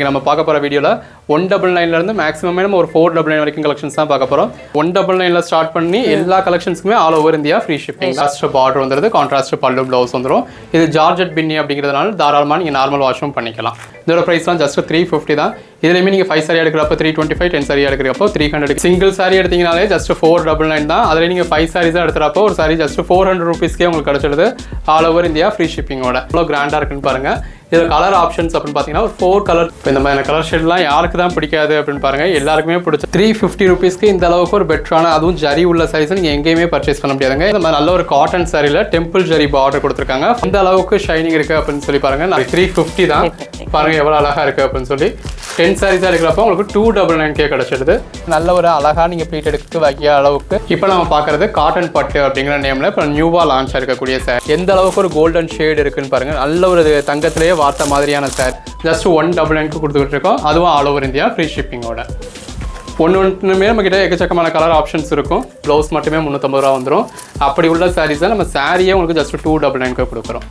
நம்ம பார்க்க போகிற வீடியோவில் 199 மேக்ஸிமமே நம்ம ஒரு 499 வரைக்கும் கலெக்ஷன்ஸ் தான் பார்க்க போகிறோம். 199 ஸ்டார்ட் பண்ணி எல்லா கலெக்ஷன்ஸுக்குமே all over India free shipping. Contrast border வந்துடுது, கான்ட்ராஸ்ட் பல்லு ப்ளவுஸ் வந்துடும். இது ஜார்ஜெட் பின்னி அப்படிங்கிறதுனால தாராளமாக நீங்கள் நார்மல் வாஷும் பண்ணிக்கலாம். இதோட ப்ரைஸ்லாம் ஜஸ்ட் 350 தான். இதுலேயுமே நீங்கள் 5 சாரி எடுக்கிறப்போ 325, 10 சாரி எடுக்கிறப்போ 300. சிங்கிள் சாரி எடுத்தீங்கனாலே ஜஸ்ட் 499 தான். அதில் நீங்கள் 5 சாரீஸாக எடுத்துகிறப்போ ஒரு சாரி ஜஸ்ட் 400 rupeesக்கே உங்களுக்கு கிடச்சிடுது. ஆல் ஓவர் இந்தியா ஃப்ரீ ஷிப்பிங்கோட இவ்வளோ கிராண்டாக இருக்குன்னு பாருங்கள். இதில் கலர் ஆப்ஷன்ஸ் அப்படின்னு பார்த்தீங்கன்னா ஒரு 4 கலர். இப்போ இந்த மாதிரி கலர் ஷேட்லாம் யாருக்கு தான் பிடிக்காது அப்படின்னு பாருங்கள், எல்லாருக்குமே பிடிச்ச 350 rupeesக்கு இந்த அளவுக்கு ஒரு பெட்டரான அதுவும் ஜரி உள்ள சாரீஸ் நீங்கள் எங்கேயுமே பர்ச்சேஸ் பண்ண முடியாதுங்க. இந்த மாதிரி நல்ல ஒரு காட்டன் சாரியில் டெம்பிள் ஜரி பார்டர் கொடுத்துருக்காங்க. இந்த அளவுக்கு ஷைனிங் இருக்குது அப்படின்னு சொல்லி பாருங்கள். 350 தான். பாருங்கள் எவ்வளோ அழகாக இருக்குது அப்படின்னு சொல்லி 10 சாரீஸாக இருக்கிறப்போ உங்களுக்கு 299K கிடச்சிடுது. நல்ல ஒரு அழகாக நீங்கள் ப்ளீட் எடுத்து வைக்கிற அளவுக்கு. இப்போ நம்ம பார்க்குறது காட்டன் பட்டு அப்படிங்கிற நேமில் இப்போ நியூவாக லான்ச் ஆகிருக்கக்கூடிய சார். எந்த அளவுக்கு ஒரு கோல்டன் ஷேட் இருக்குன்னு பாருங்கள். நல்ல ஒரு தங்கத்திலேயே வார்த்த மாதிரியான சார் ஜஸ்ட் 199க்கு கொடுத்துக்கிட்டு இருக்கோம். அதுவும் ஆல் ஓவர் இந்தியா ஃப்ரீ ஷிப்பிங்கோட. ஒன்றுமே நம்மக்கிட்ட எக்கச்சக்கமான கலர் ஆப்ஷன்ஸ் இருக்கும். ப்ளவுஸ் மட்டுமே 350 ரூபா வந்துடும். அப்படி உள்ள சாரீஸை நம்ம சாரியே உங்களுக்கு ஜஸ்ட் 299க்கு கொடுக்குறோம்.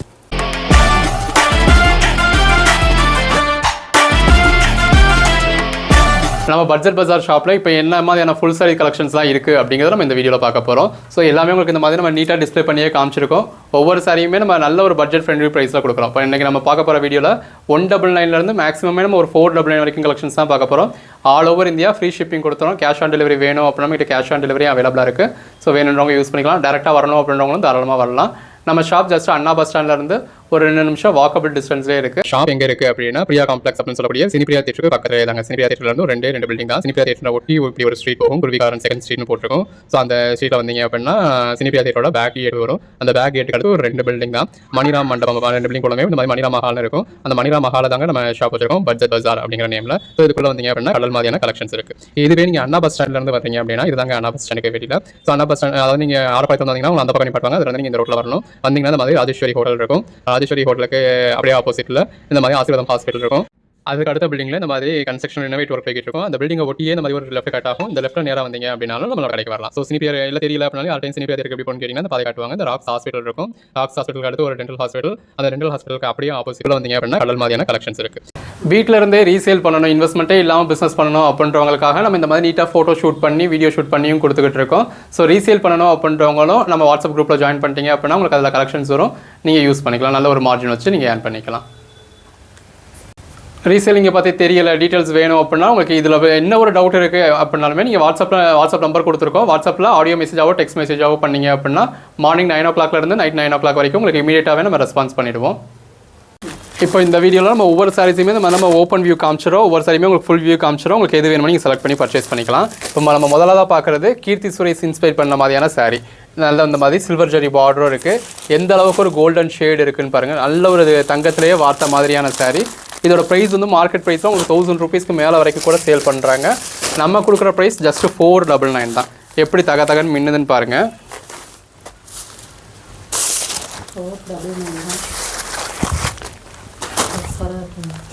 நம்ம பட்ஜெட் பஜார் ஷாப்பில் இப்போ என்ன மாதிரியான ஃபுல் சாரி கலெக்ஷன்ஸ்லாம் இருக்குது அப்படிங்கிறத நம்ம இந்த வீடியோவில் பார்க்க போகிறோம். ஸோ எல்லாமே உங்களுக்கு இந்த மாதிரி நம்ம நீட்டாக டிஸ்பிளே பண்ணியே காமிச்சிருக்கோம். ஒவ்வொரு சாரியுமே நம்ம நல்ல ஒரு பட்ஜெட் ஃப்ரெண்ட்லி ப்ரைஸில் கொடுக்குறோம். இப்போ இன்றைக்கி நம்ம பார்க்க போகிற வீடியோவில் 199 மேக்ஸிமமே நம்ம ஒரு 499 வரைக்கும் கலெக்ஷன்ஸ் தான் பார்க்க போகிறோம். All over India free shipping கொடுத்துறோம். கேஷ் ஆன் டெலிவரி வேணும் அப்படின்னா நம்மகிட்ட கேஷ் ஆன் டெலிவரி அவைலபிளாக இருக்குது. ஸோ வேணுன்றவங்க யூஸ் பண்ணிக்கலாம். டேரெக்டாக வரணும் அப்படின்றவங்களும் தாராளமாக வரலாம். நம்ம ஷாப் ஜஸ்ட் அண்ணா பஸ் ஸ்டாண்ட்லேருந்து ஒரு 2 நிமிஷம் வாக்கபிள் டிஸ்டன்ஸ்லேயே இருக்குது. ஷாப் எங்கே இருக்குது அப்படின்னா பிரியா காம்ப்ளெக்ஸ் அப்படின்னு சொல்லக்கூடிய சினிபிரியா தேட்டருக்கு பக்கத்தில் தாங்க. சினிபிரியா தேட்டர்லேருந்து ரெண்டு பில்டிங் தான். சினிபிரியா தேட்டரை ஒட்டி இப்படி ஒரு ஸ்ட்ரீட் போகும். குருவிகாரன் செகண்ட் ஸ்ட்ரீட்னு போட்டிருக்கும். ஸோ அந்த ஸ்ட்ரீட்டில் வந்தீங்க அப்படின்னா சினிபிரியா தேட்டரோட பேக் கேட் வரும். அந்த பேக் கேட்டுக்கு அடுத்து ஒரு 2 பில்டிங் தான். மணிராம் மண்டபம் 2 பில்டிங் போலவே இந்த மாதிரி மணிராம் மஹால் இருக்கும். அந்த மணிராம் மஹால தாங்க நம்ம ஷாப் வச்சிருக்கோம், பட்ஜெட் பஜார் அப்படிங்கிற நேமில். ஸோ இதுக்குள்ள வந்தீங்க அப்படின்னா கடல் மாதிரியான கலெக்ஷன்ஸ் இருக்குது. இதுவே நீங்கள் அண்ணா பஸ் ஸ்டாண்ட்லேருந்து வரீங்க அப்படின்னா இதுதாங்க அண்ணா பஸ் ஸ்டாண்டுக்கு வெளியில். ஸோ அண்ணா பஸ் ஸ்டாண்ட் அதாவது நீங்கள் ஆரப்பாயத்தில் வந்தீங்கன்னா அந்த பக்கம் நிப்பாட்டுவாங்க. அது வந்து நீங்கள் இந்த ரோட்டில் வரணும். வந்தீங்கன்னா இந்த மாதிரி ராஜேஸ்வரி ஹோட்டல் இருக்கும். ராஜேஸ்வரி ஹோட்டலுக்கு அப்படியே ஆப்போசிட்டில் இந்த மாதிரி ஆசீர்வாதம் ஹாஸ்பிட்டல் இருக்கும். அதுக்கு அடுத்த பில்டிங்கில் இந்த மாதிரி கன்ஸ்ட்ரக்ஷன் ரெனோவேட் ஒர்க் போய்கிட்டு இருக்கும். அந்த பில்டிங்கை ஒட்டியே இந்த மாதிரி ஒரு லெஃப்ட் கட் ஆகும். இந்த லெஃப்ட் நேராக வந்தீங்க அப்படின்னாலும் நம்மளோட கடைக்கு வரலாம். ஸோ சினிபிரியா இல்லை தெரியல அப்படின்னாலும் ஆல் டைம் சினிபிரியா எப்படி போகணும்னு கேட்டிங்கன்னா அந்த பாதை காட்டுவாங்க. இந்த ராக்ஸ் ஹாஸ்பிட்டல் இருக்கும். ராக்ஸ் ஹாஸ்பிட்டலுக்கு அடுத்து ஒரு டென்டல் ஹாஸ்பிட்டல். அந்த டென்டல் ஹாஸ்பிட்டலுக்கு அப்படியே ஆப்போசிட்டில் வந்தீங்க அப்படின்னா கடல் மாதிரியான கலெக்ஷன்ஸ் இருக்குது. வீட்டில் இருந்தே ரீசேல் பண்ணணும், இன்வெஸ்ட்மெண்ட்டே இல்லாமல் பிஸ்னஸ் பண்ணணும் அப்படின்றவங்களுக்காக நம்ம இந்த மாதிரி நீட்டாக ஃபோட்டோ ஷூட் பண்ணி வீடியோ ஷூட் பண்ணியும் கொடுத்துக்கிட்டு இருக்கோம். ஸோ ரீசேல் பண்ணணும் அப்படின்றவங்களும் நம்ம வாட்ஸ்அப் குரூப்பில் ஜாயின் பண்ணிட்டீங்க அப்படின்னா உங்களுக்கு அதில் கலெக்ஷன்ஸ் வரும். நீங்கள் யூஸ் பண்ணிக்கலாம். நல்ல ஒரு மார்ஜின் வச்சு நீங்கள் ஏர்ன் பண்ணிக்கலாம். ரீசேலிங்கை பற்றி தெரியல, டீட்டெயில்ஸ் வேணும் அப்படின்னா உங்களுக்கு இதில் என்ன ஒரு டவுட் இருக்குது அப்படின்னாலுமே நீங்கள் வாட்ஸ்அப் நம்பர் கொடுத்துருக்கோம். வாட்ஸ்அப்பில் ஆடியோ மெசேஜாவோ டெக்ஸ்ட் மெசேஜாவோ பண்ணீங்க அப்படின்னா மார்னிங் 9 o'clockலேருந்து நைட் 9 o'clock வரைக்கும் உங்களுக்கு இமீடியட்டாகவே நம்ம ரெஸ்பான்ஸ் பண்ணிவிடுவோம். இப்போ இந்த வீடியோவில் நம்ம ஒவ்வொரு சாரீஸுமே நம்ம ஓப்பன் வியூ காமிச்சிடும். ஒவ்வொரு சாரியுமே உங்களுக்கு ஃபுல் வியூ காமிச்சிடும். உங்களுக்கு எது வேணுமோ நீங்கள் செலக்ட் பண்ணி பர்ச்சேஸ் பண்ணிக்கலாம். இப்போ நம்ம முதலாக பார்க்குறது கீர்த்தி சுரேஷ் இன்ஸ்பைர் பண்ண மாதிரியான சாரீ. நல்ல இந்த மாதிரி சில்வர் ஜரி பார்டரும் இருக்குது. எந்த அளவுக்கு ஒரு கோல்டன் ஷேட் இருக்குதுன்னு பாருங்கள். நல்ல ஒரு தங்கத்திலேயே வார்த்த மாதிரியான சாரீ. இதோட ப்ரைஸ் வந்து மார்க்கெட் ப்ரைஸில் உங்களுக்கு 1000 rupeesக்கு மேலே வரைக்கும் கூட சேல் பண்ணுறாங்க. நம்ம கொடுக்குற ப்ரைஸ் ஜஸ்ட் 499 தான். எப்படி தகன்னு மின்னுதுன்னு பாருங்கள்.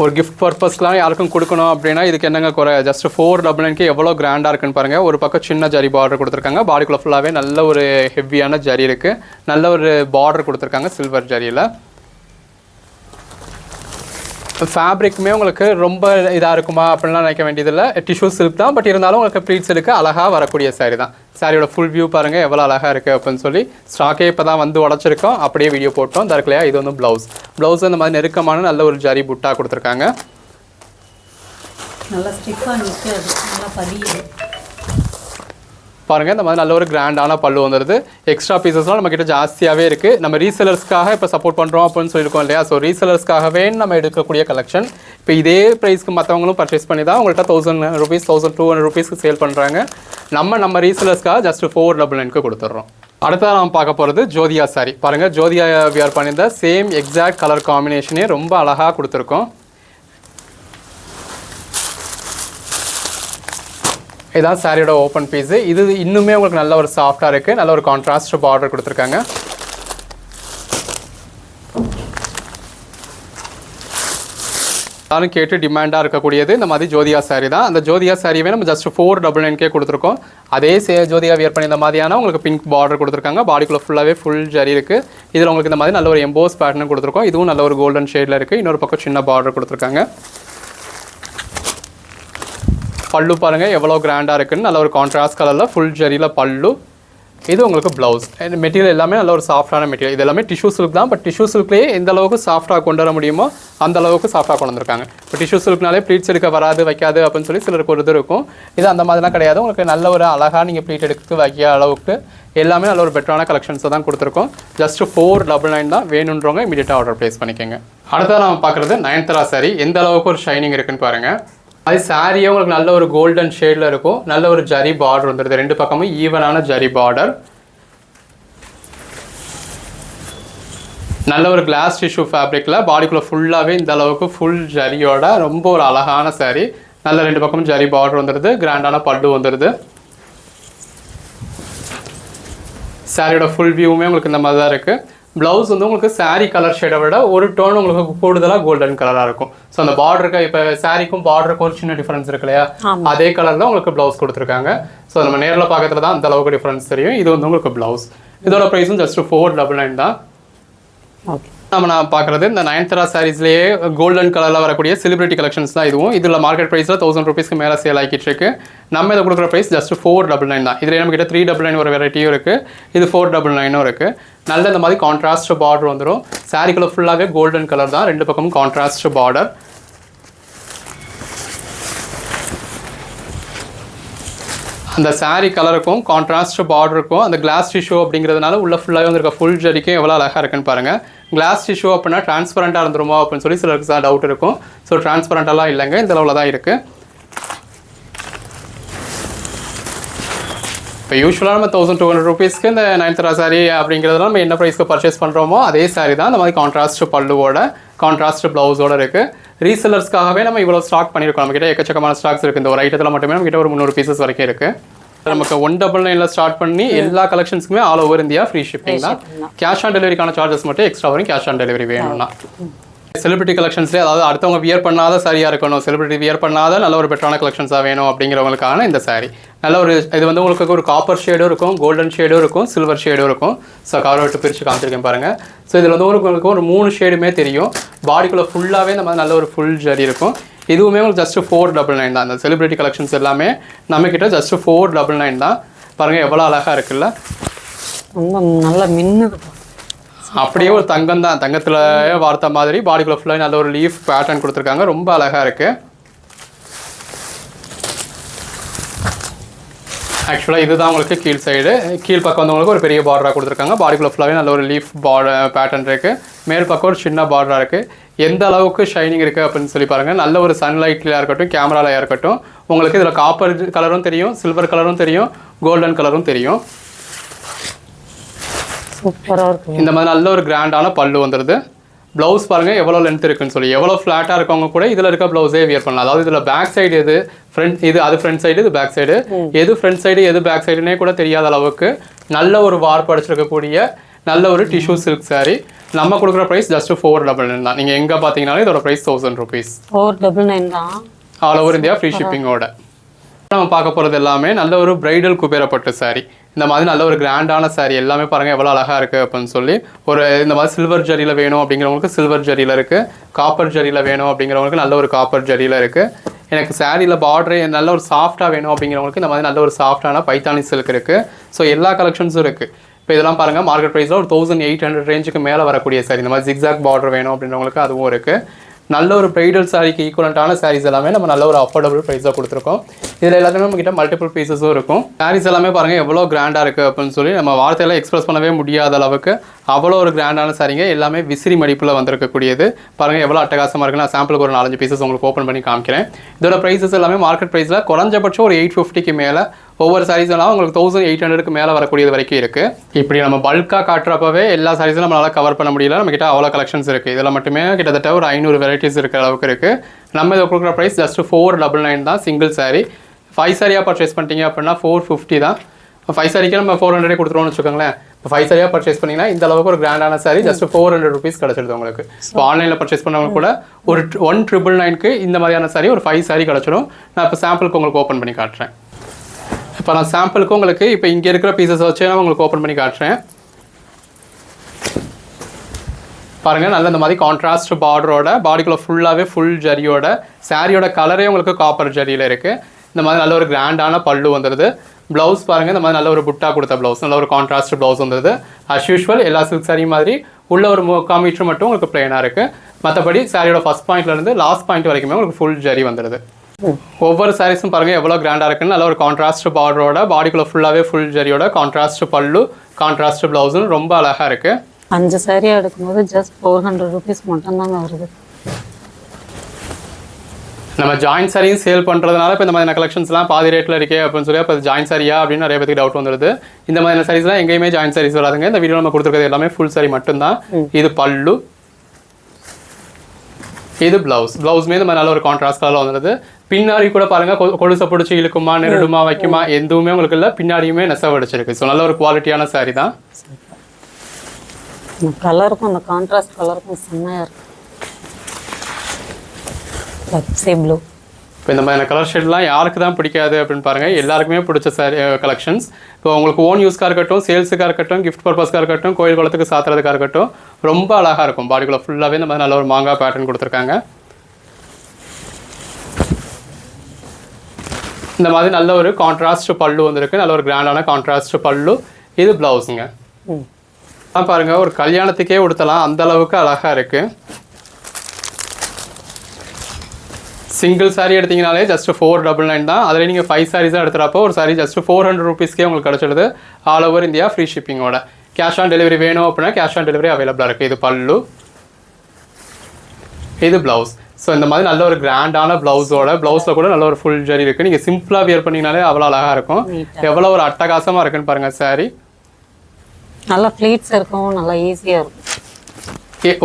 ஒரு கிஃப்ட் பர்பஸ்க்குலாம் யாருக்கும் கொடுக்கணும் அப்படின்னா இதுக்கு என்னங்க குறை, ஜஸ்ட் 499க்கு எவ்வளோ கிராண்டாக இருக்குன்னு பாருங்கள். ஒரு பக்கம் சின்ன ஜரி பார்டர் கொடுத்துருக்காங்க. பாடிக்குள்ளே ஃபுல்லாகவே நல்ல ஒரு ஹெவியான ஜரி இருக்குது. நல்ல ஒரு பார்டர் கொடுத்துருக்காங்க சில்வர் ஜரியில். ஃபேப்ரிக்குமே உங்களுக்கு ரொம்ப இதாக இருக்குமா அப்படின்லாம் நினைக்க வேண்டியதில்லை. டிஷ்யூ சில்க் தான். பட் இருந்தாலும் உங்களுக்கு ப்ளீட்ஸ் இருக்குது. அழகாக வரக்கூடிய சாரி தான். சாரியோட ஃபுல் வியூ பாருங்கள் எவ்வளோ அழகாக இருக்குது அப்படின்னு சொல்லி. ஸ்டாக்கே இப்போ தான் வந்து உடச்சிருக்கோம். அப்படியே வீடியோ போட்டோம் தரக்கலையா. இது வந்து ப்ளவுஸ் இந்த மாதிரி நெருக்கமான நல்ல ஒரு ஜரி புட்டா கொடுத்துருக்காங்க. நல்லா ஸ்டிஃபாக நிற்காது, நல்லா பதியுது பாருங்கள். இந்த மாதிரி நல்ல ஒரு கிராண்டான பல்லு வந்துடுது. எக்ஸ்ட்ரா பீசஸ்லாம் நம்மக்கிட்ட ஜாஸ்தியாகவே இருக்குது. நம்ம ரீசெலர்ஸ்க்காக இப்போ சப்போர்ட் பண்ணுறோம் அப்படின்னு சொல்லியிருக்கோம் இல்லையா. ஸோ ரீசெலர்ஸ்க்காகவே நம்ம எடுக்கக்கூடிய கலெக்ஷன். இப்போ இதே ப்ரைஸ்க்கு மற்றவங்களும் பர்ச்சேஸ் பண்ணி தான் உங்கள்கிட்ட 1000 rupees 1200 rupeesக்கு சேல் பண்ணுறாங்க. நம்ம ரீசெலர்ஸ்க்காக ஜஸ்ட் 499க்கு கொடுத்துட்றோம். அடுத்ததாக நம்ம பார்க்க போகிறது ஜோதியா சாரி. பாருங்கள், ஜோதியா வியர் பண்ணியிருந்த சேம் எக்ஸாக்ட் கலர் காம்பினேஷனே ரொம்ப அழகாக கொடுத்துருக்கோம். இதான் சாரியோட ஓப்பன் பீஸு. இது இன்னுமே உங்களுக்கு நல்ல ஒரு சாஃப்டாக இருக்குது. நல்ல ஒரு கான்ட்ராஸ்ட் பார்டர் கொடுத்துருக்காங்க. நானும் கேட்டு டிமாண்டாக இருக்கக்கூடியது இந்த மாதிரி ஜோதியா சாரி தான். அந்த ஜோதியா சாரியே நம்ம ஜஸ்ட் 499க்கே கொடுத்துருக்கோம். அதே ஜோதியா வியர் பண்ணி இந்த மாதிரியான உங்களுக்கு பிங்க் பார்டர் கொடுத்துருக்காங்க. பாடிக்குள்ளே ஃபுல்லாகவே ஃபுல் ஜரி இருக்குது. இதில் உங்களுக்கு இந்த மாதிரி நல்ல ஒரு எம்போஸ் பேட்டர்ன் கொடுத்துருக்கோம். இதுவும் நல்ல ஒரு கோல்டன் ஷேடில் இருக்குது. இன்னொரு பக்கம் சின்ன பார்டர் கொடுத்துருக்காங்க. பல்லு பாருங்கள் எவ்வளோ கிராண்டாக இருக்குன்னு நல்ல ஒரு கான்ட்ராஸ்ட் கலரில் ஃபுல் ஜரியில் பல்லு. இது உங்களுக்கு ப்ளவுஸ். மெட்டீரியல் எல்லாமே நல்ல ஒரு சாஃப்டான மெட்டீரியல். இது எல்லாமே டிஷ்யூ சில்க் தான். பட் டிஷ்யூ சில்க்லேயே எந்த அளவுக்கு சாஃப்டாக கொண்டு வர முடியுமோ அந்த அளவுக்கு சாஃப்டாக கொண்டு வந்திருக்காங்க. இப்போ டிஷ்யூ சில்க்னாலே ப்ளீட்ஸ் எடுக்க வராது வைக்காது அப்படின்னு சொல்லி சிலருக்கு ஒரு இது இருக்கும். இது அந்த மாதிரிலாம் கிடையாது. உங்களுக்கு நல்ல ஒரு அழகாக நீங்கள் ப்ளீட் எடுத்து வைக்க அளவுக்கு எல்லாமே நல்ல ஒரு பெட்டரான கலெக்ஷன்ஸை தான் கொடுத்துருக்கோம். ஜஸ்ட் 499 தான். வேணுன்றவங்க இமீடியட்டாக ஆர்டர் ப்ளேஸ் பண்ணிக்கோங்க. அடுத்ததாக நம்ம பார்க்குறது நயன்தாரா சாரீ. எந்த அளவுக்கு ஒரு ஷைனிங் இருக்குன்னு பாருங்கள். அது சாரியே உங்களுக்கு நல்ல ஒரு கோல்டன் ஷேடில் இருக்கும். நல்ல ஒரு ஜரி பார்டர் வந்துடுது. ரெண்டு பக்கமும் ஈவனான ஜரி பார்டர். நல்ல ஒரு கிளாஸ் டிஷ்யூ ஃபேப்ரிக்கில் பாடிக்குள்ளே ஃபுல்லாகவே இந்த அளவுக்கு ஃபுல் ஜரியோட ரொம்ப ஒரு அழகான சாரீ. நல்ல ரெண்டு பக்கமும் ஜரி பார்டர் வந்துடுது. கிராண்டான பல்லு வந்துடுது. சாரியோட ஃபுல் வியூவுமே உங்களுக்கு இந்த மாதிரி தான் இருக்குது. ப்ளவுஸ் வந்து உங்களுக்கு சாரீ கலர் ஷேடை விட ஒரு டோன் உங்களுக்கு கூடுதலாக கோல்டன் கலராக இருக்கும். ஸோ அந்த பார்டருக்கு இப்போ சாரிக்கும் பார்டருக்கும் ஒரு சின்ன டிஃபரன்ஸ் இருக்கு இல்லையா, அதே கலரில் உங்களுக்கு ப்ளவுஸ் கொடுத்துருக்காங்க. ஸோ நம்ம நேரில் பார்க்கறதுல தான் அந்த அளவுக்கு டிஃபரன்ஸ் தெரியும். இது வந்து உங்களுக்கு ப்ளவுஸ். இதோட ப்ரைஸும் ஜஸ்ட் 499 தான். ஓகே, நான் பார்க்குறது இந்த நயன்தாரா சாரீஸ்லேயே கோல்டன் கலரில் வரக்கூடிய செலிபிரிட்டி கலெக்ஷன்ஸ் தான் இதுவும். இதில் மார்க்கெட் ப்ரைஸில் 1000 ரூபீஸ்க்கு மேலே சேல் ஆகிட்டு இருக்கு. நம்ம இதை கொடுக்குற ப்ரைஸ் ஜஸ்ட் 499 தான். இதில் நம்மக்கிட்ட 399 ஒரு வெரைட்டியும் இருக்குது. இது 499 இருக்குது. நல்ல இந்த மாதிரி கான்ட்ராஸ்ட் பார்டர் வந்துடும். சாரிக்குள்ள ஃபுல்லாகவே கோல்டன் கலர் தான். ரெண்டு பக்கமும் கான்ட்ராஸ்ட் பார்டர். அந்த சாரீ கலருக்கும் கான்ட்ராஸ்ட் பார்டருக்கும் அந்த கிளாஸ் டிஷ்யூ அப்படிங்கிறதுனால உள்ள ஃபுல்லாகவே வந்துருக்க ஃபுல் ஜரிக்கும் எவ்வளோ அழகாக இருக்குன்னு பாருங்கள். கிளாஸ் டிஷ்யூ அப்படின்னா டிரான்ஸ்பரண்ட்டாக இருந்துருமோ அப்படின்னு சொல்லி சிலருக்கு தான் டவுட் இருக்கும். ஸோ டிரான்ஸ்பரண்ட்டெல்லாம் இல்லைங்க, இந்த அளவில் தான் இருக்குது. இப்போ யூஸ்வலாக நம்ம 1200 ரூபீஸ்க்கு இந்த நயன்தாரா சாரீ அப்படிங்கிறதுலாம் நம்ம என்ன ப்ரைஸ்க்கு பர்ச்சேஸ் பண்ணுறோமோ அதே சாரீ தான் இந்த மாதிரி கான்ட்ராஸ்ட் பல்லுவோட கான்ட்ராஸ்ட் ப்ளவுஸோடு இருக்குது. ரீசெல்லர்ஸ்க்காகவே நம்ம இவ்வளோ ஸ்டாக் பண்ணியிருக்கோம். நம்மக்கிட்ட எக்கச்சக்கமான ஸ்டாக்ஸ் இருக்குது. இந்த ஒரு ஐட்டத்தில் மட்டுமே நம்மக்கிட்ட ஒரு 300 பீசஸ் வரைக்கும் இருக்குது. நமக்கு 199 ஸ்டார்ட் பண்ணி எல்லா கலெக்ஷன்ஸுக்குமே all over India free shipping தான். கேஷ் ஆன் டெலிவரிக்கான சார்ஜஸ் மட்டும் எக்ஸ்ட்ரா வரும். கேஷ் ஆன் டெலிவரி வேணும்னா செலிபிரிட்டி கலெக்ஷன்ஸ்லேயே, அதாவது அடுத்தவங்க வியர் பண்ணாத சாரியாக இருக்கணும், செலிபிரிட்டி வியர் பண்ணாத நல்ல ஒரு பெட்டரான கலெக்ஷன்ஸாக வேணும் அப்படிங்கிறவங்களுக்கான இந்த சாரீ. நல்ல ஒரு இது வந்து உங்களுக்கு ஒரு காப்பர் ஷேடும் இருக்கும், கோல்டன் ஷேடும் இருக்கும், சில்வர் ஷேடும் இருக்கும். ஸோ கவரை விட்டு பிரித்து காமிச்சிருக்கேன் பாருங்கள். ஸோ இதில் வந்து உங்களுக்கு ஒரு 3 ஷேடுமே தெரியும். பாடிக்குள்ளே ஃபுல்லாகவே இந்த மாதிரி நல்ல ஒரு ஃபுல் ஜரி இருக்கும். இதுவுமே உங்களுக்கு ஜஸ்ட் 499 தான். இந்த செலிபிரிட்டி கலெக்ஷன்ஸ் எல்லாமே நம்மக்கிட்ட ஜஸ்ட் 499 தான். பாருங்கள் எவ்வளோ அழகாக இருக்குல்ல, ரொம்ப நல்லா மின்னுது. அப்படியே ஒரு தங்கம் தான், தங்கத்தில் வார்த்த மாதிரி பாடிக்குள்ளே ஃபுல்லாக நல்ல ஒரு லீஃப் பேட்டர்ன் கொடுத்துருக்காங்க. ரொம்ப அழகாக இருக்குது. ஆக்சுவலாக இதுதான் உங்களுக்கு கீழ் சைடு. கீழ் பக்கம் வந்து உங்களுக்கு ஒரு பெரிய பார்டராக கொடுத்துருக்காங்க. பாடிக்குள்ளே ஃபுல்லாகவே நல்ல ஒரு லீஃப் பேட்டர்ன் இருக்குது. மேல் பக்கம் ஒரு சின்ன பார்டராக இருக்குது. எந்த அளவுக்கு ஷைனிங் இருக்குது அப்படின்னு சொல்லி பாருங்கள். நல்ல ஒரு சன்லைட்லையாக இருக்கட்டும், கேமராலையாக இருக்கட்டும், உங்களுக்கு இதில் காப்பர் கலரும் தெரியும், சில்வர் கலரும் தெரியும், கோல்டன் கலரும் தெரியும். இந்த மாதிரி நல்ல ஒரு கிராண்டான பல்லு வந்துடுது. ப்ளவுஸ் பாருங்கள் எவ்வளோ லென்த் இருக்குன்னு சொல்லி. எவ்வளோ ஃப்ளாட்டாக இருக்கவங்க கூட இதில் இருக்க ப்ளவுஸே வியர் பண்ணலாம். அதாவது இதில் பேக் சைடு எது ஃப்ரண்ட், இது அது ஃப்ரண்ட் சைடு, இது பேக் சைடு, எது ஃப்ரண்ட் சைடு எது பேக் சைடுனே கூட தெரியாத அளவுக்கு நல்ல ஒரு வார்ப்பு அடிச்சிருக்கக்கூடிய நல்ல ஒரு டிஷ்யூ சில்க் சாரீ. நம்ம கொடுக்குற ப்ரைஸ் ஜஸ்ட் 499 தான். நீங்கள் எங்கே பார்த்தீங்கன்னாலும் இதோட ப்ரைஸ் 1000 ரூபீஸ். 499 தான். ஆல் ஓவர் இந்தியா ஃப்ரீ ஷிப்பிங்கோட. நம்ம பார்க்க போகிறது எல்லாமே நல்ல ஒரு பிரைடல் குபேரப்பட்டு சாரீ. இந்த மாதிரி நல்ல ஒரு கிராண்டான சாரீ எல்லாமே பாருங்கள் எவ்வளோ அழகாக இருக்குது அப்படின்னு சொல்லி. ஒரு இந்த மாதிரி சில்வர் ஜரியில் வேணும் அப்படிங்கிறவங்களுக்கு சில்வர் ஜரியில் இருக்குது. காப்பர் ஜரியில் வேணும் அப்படிங்கிறவங்களுக்கு நல்ல ஒரு காப்பர் ஜரியில் இருக்குது. எனக்கு சாரியில் பார்டரே நல்ல ஒரு சாஃப்டாக வேணும் அப்படிங்கிறவங்களுக்கு இந்த மாதிரி நல்ல ஒரு சாஃப்டான பைத்தானி சில்க் இருக்குது. ஸோ எல்லா கலெக்ஷன்ஸும் இருக்குது. இப்போ இதெல்லாம் பாருங்கள் மார்க்கெட் ப்ரைஸில் ஒரு 1800 ரேஞ்சுக்கு மேலே வரக்கூடிய சாரீ. இந்த மாதிரி ஜிக்ஸாக் பார்டர் வேணும் அப்படின்றவங்களுக்கு அதுவும் இருக்குது. நல்ல ஒரு பிரைடல் சாரிக்கு ஈக்குவலண்ட்டான சாரீஸ் எல்லாமே நம்ம நல்ல ஒரு அஃபோர்டபுள் ப்ரைஸாக கொடுத்துருக்கோம். இதில் எல்லாத்தையுமே நம்மகிட்ட மல்டிபிள் பீசஸும் இருக்கும். சாரீஸ் எல்லாமே பாருங்கள் எவ்வளோ கிராண்டாக இருக்குது அப்படின்னு சொல்லி நம்ம வார்த்தையெல்லாம் எக்ஸ்பிரஸ் பண்ணவே முடியாத அளவுக்கு அவ்வளோ ஒரு கிராண்டான சாரீங்க. எல்லாமே விசிறி மடிப்பில் வந்திருக்கக்கூடியது. பாருங்கள் எவ்வளோ அட்டகாசமாக இருக்குது. நான் சாம்பிளுக்கு ஒரு 4-5 பீசஸ் உங்களுக்கு ஓப்பன் பண்ணி காமிக்கிறேன். இதோட ப்ரைஸஸ் எல்லாமே மார்க்கெட் ப்ரைஸில் குறைஞ்சபட்சம் ஒரு 850க்கு மேலே, ஒவ்வொரு சாரீஸ் எல்லாம் உங்களுக்கு 1800க்கு மேலே வரக்கூடியது வரைக்கும் இருக்குது. இப்படி நம்ம பல்காக காட்டுறப்பவே எல்லா சாரீஸும் நம்மளால் கவர் பண்ண முடியல. நம்மக்கிட்ட அவ்வளோ கலெக்ஷன்ஸ் இருக்குது. இதில் மட்டுமே கிட்டத்தட்ட ஒரு 500 வெரைட்டிஸ் இருக்கிற அளவுக்கு இருக்குது. நம்ம இதை கொடுக்குற ப்ரைஸ் ஜஸ்ட் 499 தான். சிங்கிள் சாரீ 5 சாரியாக பர்ச்சேஸ் பண்ணிட்டீங்க அப்படின்னா 450 தான். 5 சாரிக்கு நம்ம 400 கொடுத்துருவோம்னு வச்சுக்கோங்களேன். இப்போ 5 சாரியாக பர்ச்சேஸ் பண்ணிங்கன்னா இந்த அளவுக்கு ஒரு கிராண்டான சாரீ ஜஸ்ட் 400 ரூபீஸ் கிடச்சிடுது உங்களுக்கு. இப்போ ஆன்லைனில் பர்ச்சேஸ் பண்ணவங்க கூட ஒரு 1999க்கு இந்த மாதிரியான சாரீ ஒரு 5 சாரீ கிடச்சிடும். நான் இப்போ சாம்பிளுக்கு உங்களுக்கு ஓப்பன் பண்ணி காட்டுறேன். இப்போ நான் சாம்பிளுக்கு உங்களுக்கு இப்போ இங்கே இருக்கிற பீசஸ் வச்சு நான் உங்களுக்கு ஓப்பன் பண்ணி காட்டுறேன். பாருங்கள் நல்ல இந்த மாதிரி கான்ட்ராஸ்ட் பார்டரோட பாடிக்குள்ளே ஃபுல்லாகவே ஃபுல் ஜரியோட சாரியோட கலரே உங்களுக்கு காப்பர் ஜரியில் இருக்குது. இந்த மாதிரி நல்ல ஒரு கிராண்டான பல்லு வந்துடுது. ப்ளவுஸ் பாருங்கள், இந்த மாதிரி நல்ல ஒரு புட்டா கொடுத்த ப்ளவுஸ், நல்ல ஒரு கான்ட்ராஸ்ட் ப்ளவுஸ் வந்துடுது. அஸ் யூஷுவல் எல்லா சில்க் சாரி மாதிரி உள்ள ஒரு 3/4 மீட்டர் மட்டும் உங்களுக்கு பிளெயினாக இருக்குது. மற்றபடி சாரியோட ஃபஸ்ட் பாயிண்ட்லேருந்து லாஸ்ட் பாயிண்ட் வரைக்குமே உங்களுக்கு ஃபுல் ஜரி வந்துடுது. ஒவ்வொரு சாரீஸும் பாருங்கள் எவ்வளோ கிராண்டாக இருக்குன்னு. நல்ல ஒரு கான்ட்ராஸ்ட் பார்டரோட பாடிக்குள்ளே ஃபுல்லாகவே ஃபுல் ஜரியோட கான்ட்ராஸ்ட் பல்லு, கான்ட்ராஸ்ட் ப்ளவுஸும் ரொம்ப அழகாக இருக்குது. 5 சாரியாக எடுக்கும்போது ஜஸ்ட் 400 rupees மட்டும்தாங்க வருது. நம்ம ஜாயின் சாரியும் சேல் பண்ணுறதுனால இப்போ இந்த மாதிரி கலெக்ஷன்ஸ்லாம் பாதி ரேட்டில் இருக்கே அப்படின்னு சொல்லி அப்போ ஜாயின் சாரியா அப்படின்னு நிறைய பேருக்கு டவுட் வந்துடுது. இந்த மாதிரி சாரீஸ்லாம் எங்கேயுமே ஜாயின் சாரீஸ் வராதுங்க. இந்த வீடியோ நம்ம கொடுத்துருக்கிறது எல்லாமே ஃபுல் சாரி மட்டும்தான். இது பல்லு, இது ப்ளவுஸ். ப்ளவுஸ்மே இந்த மாதிரி நல்ல ஒரு கான்ட்ராஸ்ட் கலரில் வந்துடுது. பின்னாடி கூட பாருங்கள் கொலுசை பிடிச்சி இழுக்குமா, நெருடுமா, வைக்குமா, எதுவுமே உங்களுக்கு இல்லை. பின்னாடியுமே நெசவு அடிச்சிருக்கு. ஸோ நல்ல ஒரு குவாலிட்டியான சாரி தான். கலருக்கும் அந்த கான்ட்ராஸ்ட் கலருக்கும் செம்மையாக இருக்கு. பச்சை ப்ளூ. இப்போ இந்த மாதிரி கலர் ஷேட்லாம் யாருக்கு தான் பிடிக்காது அப்படின்னு பாருங்கள், எல்லாருக்குமே பிடிச்ச சாரி கலெக்ஷன்ஸ். இப்போ உங்களுக்கு ஓன் யூஸ்க்காக இருக்கட்டும், சேல்ஸுக்காக இருக்கட்டும், கிஃப்ட் பர்பஸ்க்காக இருக்கட்டும், கோயில் குளத்துக்கு சாத்துறதுக்காக இருக்கட்டும், ரொம்ப அழகாக இருக்கும். பாடிக்குள்ளே ஃபுல்லாகவே இந்த மாதிரி நல்ல ஒரு மாங்காய் பேட்டர்ன் கொடுத்துருக்காங்க. இந்த மாதிரி நல்ல ஒரு கான்ட்ராஸ்ட் பல்லு வந்திருக்கு. நல்ல ஒரு கிராண்டான கான்ட்ராஸ்ட் பல்லு. இது ப்ளவுஸுங்க. பாருங்கள், ஒரு கல்யாணத்துக்கே உடுத்தலாம், அந்த அளவுக்கு அழகாக இருக்குது. சிங்கிள் சாரீ எடுத்தீங்கனாலே ஜஸ்ட் 499 தான். அதில் நீங்கள் 5 சாரீஸாக எடுத்துகிறப்போ ஒரு சாரீ ஜஸ்ட் 400 rupeesக்கே உங்களுக்கு கிடச்சிடுது. ஆல் ஓவர் இந்தியா ஃப்ரீ ஷிப்பிங்கோட. கேஷ் ஆன் டெலிவரி வேணும் அப்படின்னா கேஷ் ஆன் டெலிவரி அவைலபிளாக இருக்குது. இது பல்லு, இது ப்ளவுஸ். ஸோ இந்த மாதிரி நல்ல ஒரு கிராண்டான ப்ளவுஸோட, ப்ளவுஸில் கூட நல்ல ஒரு ஃபுல் ஜரி இருக்குது. நீங்கள் சிம்பிளாக வியர் பண்ணிங்கனாலே அவ்வளோ அழகாக இருக்கும். எவ்வளோ ஒரு அட்டகாசமாக இருக்குன்னு பாருங்கள் சாரீ. நல்லா ஃப்ளீட்ஸ் இருக்கும், நல்லா ஈஸியாக இருக்கும்.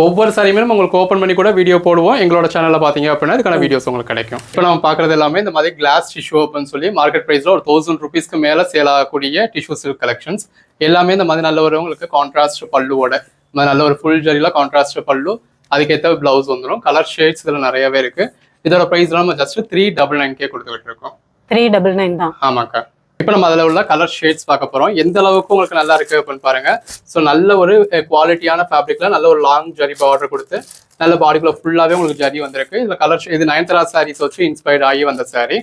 ஒவ்வொரு சாரியுமே நம்ம உங்களுக்கு ஓப்பன் பண்ணி கூட வீடியோ போடுவோம். எங்களோட சேனலில் பார்த்தீங்க அப்படின்னா அதுக்கான வீடியோஸ் உங்களுக்கு கிடைக்கும். இப்போ நம்ம பார்க்குறது எல்லாமே இந்த மாதிரி கிளாஸ் டிஷ்யூ அப்படின்னு சொல்லி மார்க்கெட் ப்ரைஸில் ஒரு 1000 rupeesக்கு மேலே சேல் ஆகக்கூடிய டிஷ்யூ சில்க் கலெக்ஷன்ஸ் எல்லாமே இந்த மாதிரி நல்ல ஒரு உங்களுக்கு கான்ட்ராஸ்ட் பல்லுவோட, இந்த மாதிரி நல்ல ஒரு ஃபுல் ஜரியில் கான்ட்ராஸ்ட் பல்லு, அதுக்கேற்ற ப்ளவுஸ் வந்துடும். கலர் ஷேட்ஸ் இதில் நிறையவே இருக்குது. இதோட ப்ரைஸ்லாம் நம்ம ஜஸ்ட் 399K கொடுத்துக்கிட்டு இருக்கோம். 399 தான். ஆமாக்கா. இப்போ நம்ம அதில் உள்ள கலர் ஷேட்ஸ் பார்க்க போகிறோம். எந்த அளவுக்கு உங்களுக்கு நல்லா இருக்குது அப்படின்னு பாருங்கள். ஸோ நல்ல ஒரு குவாலிட்டியான ஃபேப்ரிக்கில் நல்ல ஒரு லாங் ஜரி பார்டர் கொடுத்து நல்ல பாடிக்குள்ள ஃபுல்லாகவே உங்களுக்கு ஜரி வந்திருக்கு. இதில் கலர் இது நயன்தாரா சாரீஸ் வச்சு இன்ஸ்பயர்ட் ஆகி வந்த சாரீ.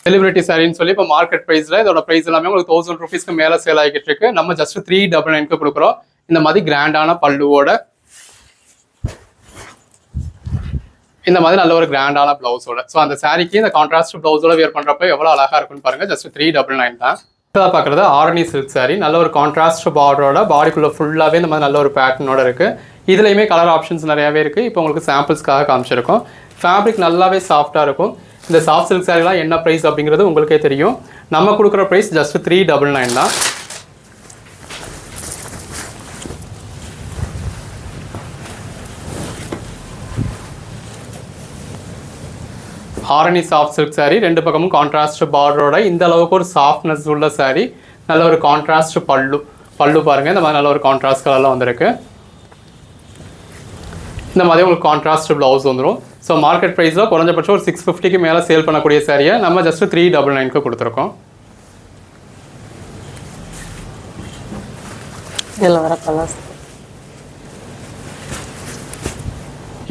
செலிபிரிட்டி சாரின்னு சொல்லி இப்போ மார்க்கெட் ப்ரைஸில் இதோட ப்ரைஸ் எல்லாமே உங்களுக்கு 1000 rupeesக்கு மேலே சேல் ஆகிட்டு இருக்கு. நம்ம ஜஸ்ட் 399க்கு கொடுக்குறோம். இந்த மாதிரி கிராண்டான பல்லுவோட, இந்த மாதிரி நல்ல ஒரு கிராண்டான ப்ளவுஸோட. ஸோ அந்த சாரிக்கு இந்த கான்ட்ராஸ்ட் ப்ளவுஸோட வியர் பண்ணுறப்ப எவ்வளோ அழகாக இருக்குன்னு பாருங்கள். ஜஸ்ட் 399 தான். இப்போ பார்க்குறது ஆரணி சில்க் சாரி. நல்ல ஒரு கான்ட்ராஸ்ட் பார்டரோட, பாடிக்குள்ளே ஃபுல்லாகவே இந்த மாதிரி நல்ல ஒரு பேட்டர்னோட இருக்குது. இதுலேயுமே கலர் ஆப்ஷன்ஸ் நிறையாவே இருக்குது. இப்போ உங்களுக்கு சாம்பிள்ஸ்க்காக காமிச்சிருக்கோம். ஃபேப்ரிக் நல்லாவே சாஃப்டாக இருக்கும். இந்த சாஃப்ட் சில்க் சாரிலாம் என்ன ப்ரைஸ் அப்படிங்கிறது உங்களுக்கே தெரியும். நம்ம கொடுக்குற ப்ரைஸ் ஜஸ்ட் 399 தான். ஆரணி சாஃப்ட் சில்க் சாரி, ரெண்டு பக்கமும் கான்ட்ராஸ்ட் பார்டரோட இந்த அளவுக்கு ஒரு சாஃப்ட்னஸ் உள்ள சாரி. நல்ல ஒரு கான்ட்ராஸ்ட் பல்லு பாருங்கள், இந்த மாதிரி நல்ல ஒரு கான்ட்ராஸ்ட் கலரில் வந்திருக்கு. இந்த மாதிரி உங்களுக்கு கான்ட்ராஸ்ட் ப்ளவுஸ் வந்துடும். ஸோ மார்க்கெட் ப்ரைஸில் குறைஞ்சபட்சம் ஒரு 650க்கு மேலே சேல் பண்ணக்கூடிய சாரியை நம்ம ஜஸ்ட் 399க்கு கொடுத்துருக்கோம். இதில் வர கலர்ஸ்.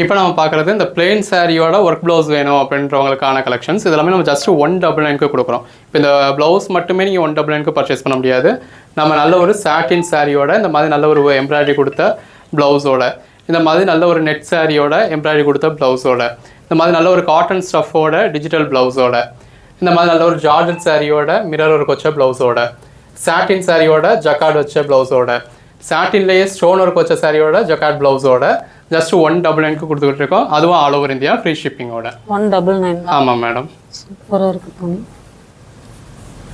இப்போ நம்ம பார்க்குறது இந்த பிளெயின் சாரியோட ஒர்க் ப்ளவுஸ் வேணும் அப்படின்றவங்களுக்கான கலெக்ஷன்ஸ். இதெல்லாமே நம்ம ஜஸ்ட் 199க்கு கொடுக்குறோம். இப்போ இந்த ப்ளவுஸ் மட்டுமே நீங்கள் 199க்கு பர்ச்சேஸ் பண்ண முடியாது. நம்ம நல்ல ஒரு சாட்டின் சாரியோட, இந்த மாதிரி நல்ல ஒரு எம்ப்ராய்டரி கொடுத்த ப்ளவுஸோட, இந்த மாதிரி நல்ல ஒரு நெட் சாரியோட எம்ப்ராய்டரி கொடுத்த ப்ளவுஸோட, இந்த மாதிரி நல்ல ஒரு காட்டன் ஸ்டஃபோட டிஜிட்டல் ப்ளவுஸோட, இந்த மாதிரி நல்ல ஒரு ஜார்ஜட் சாரியோட மிரர் ஒர்க் வச்ச ப்ளவுஸோட, சாட்டின் சாரியோட ஜக்கார்ட் வச்ச ப்ளவுஸோட, சாட்டின்லேயே ஸ்டோன் ஒர்க் வச்ச சாரியோட ஜக்கார்ட் ப்ளவுஸோட ஜஸ்ட் 199க்கு கொடுத்துக்கிட்டு இருக்கோம். அதுவும் ஆல் ஓவர் இந்தியா ஃப்ரீ ஷிப்பிங்கோட. 199. ஆமாம் மேடம். சூப்பராக இருக்கு.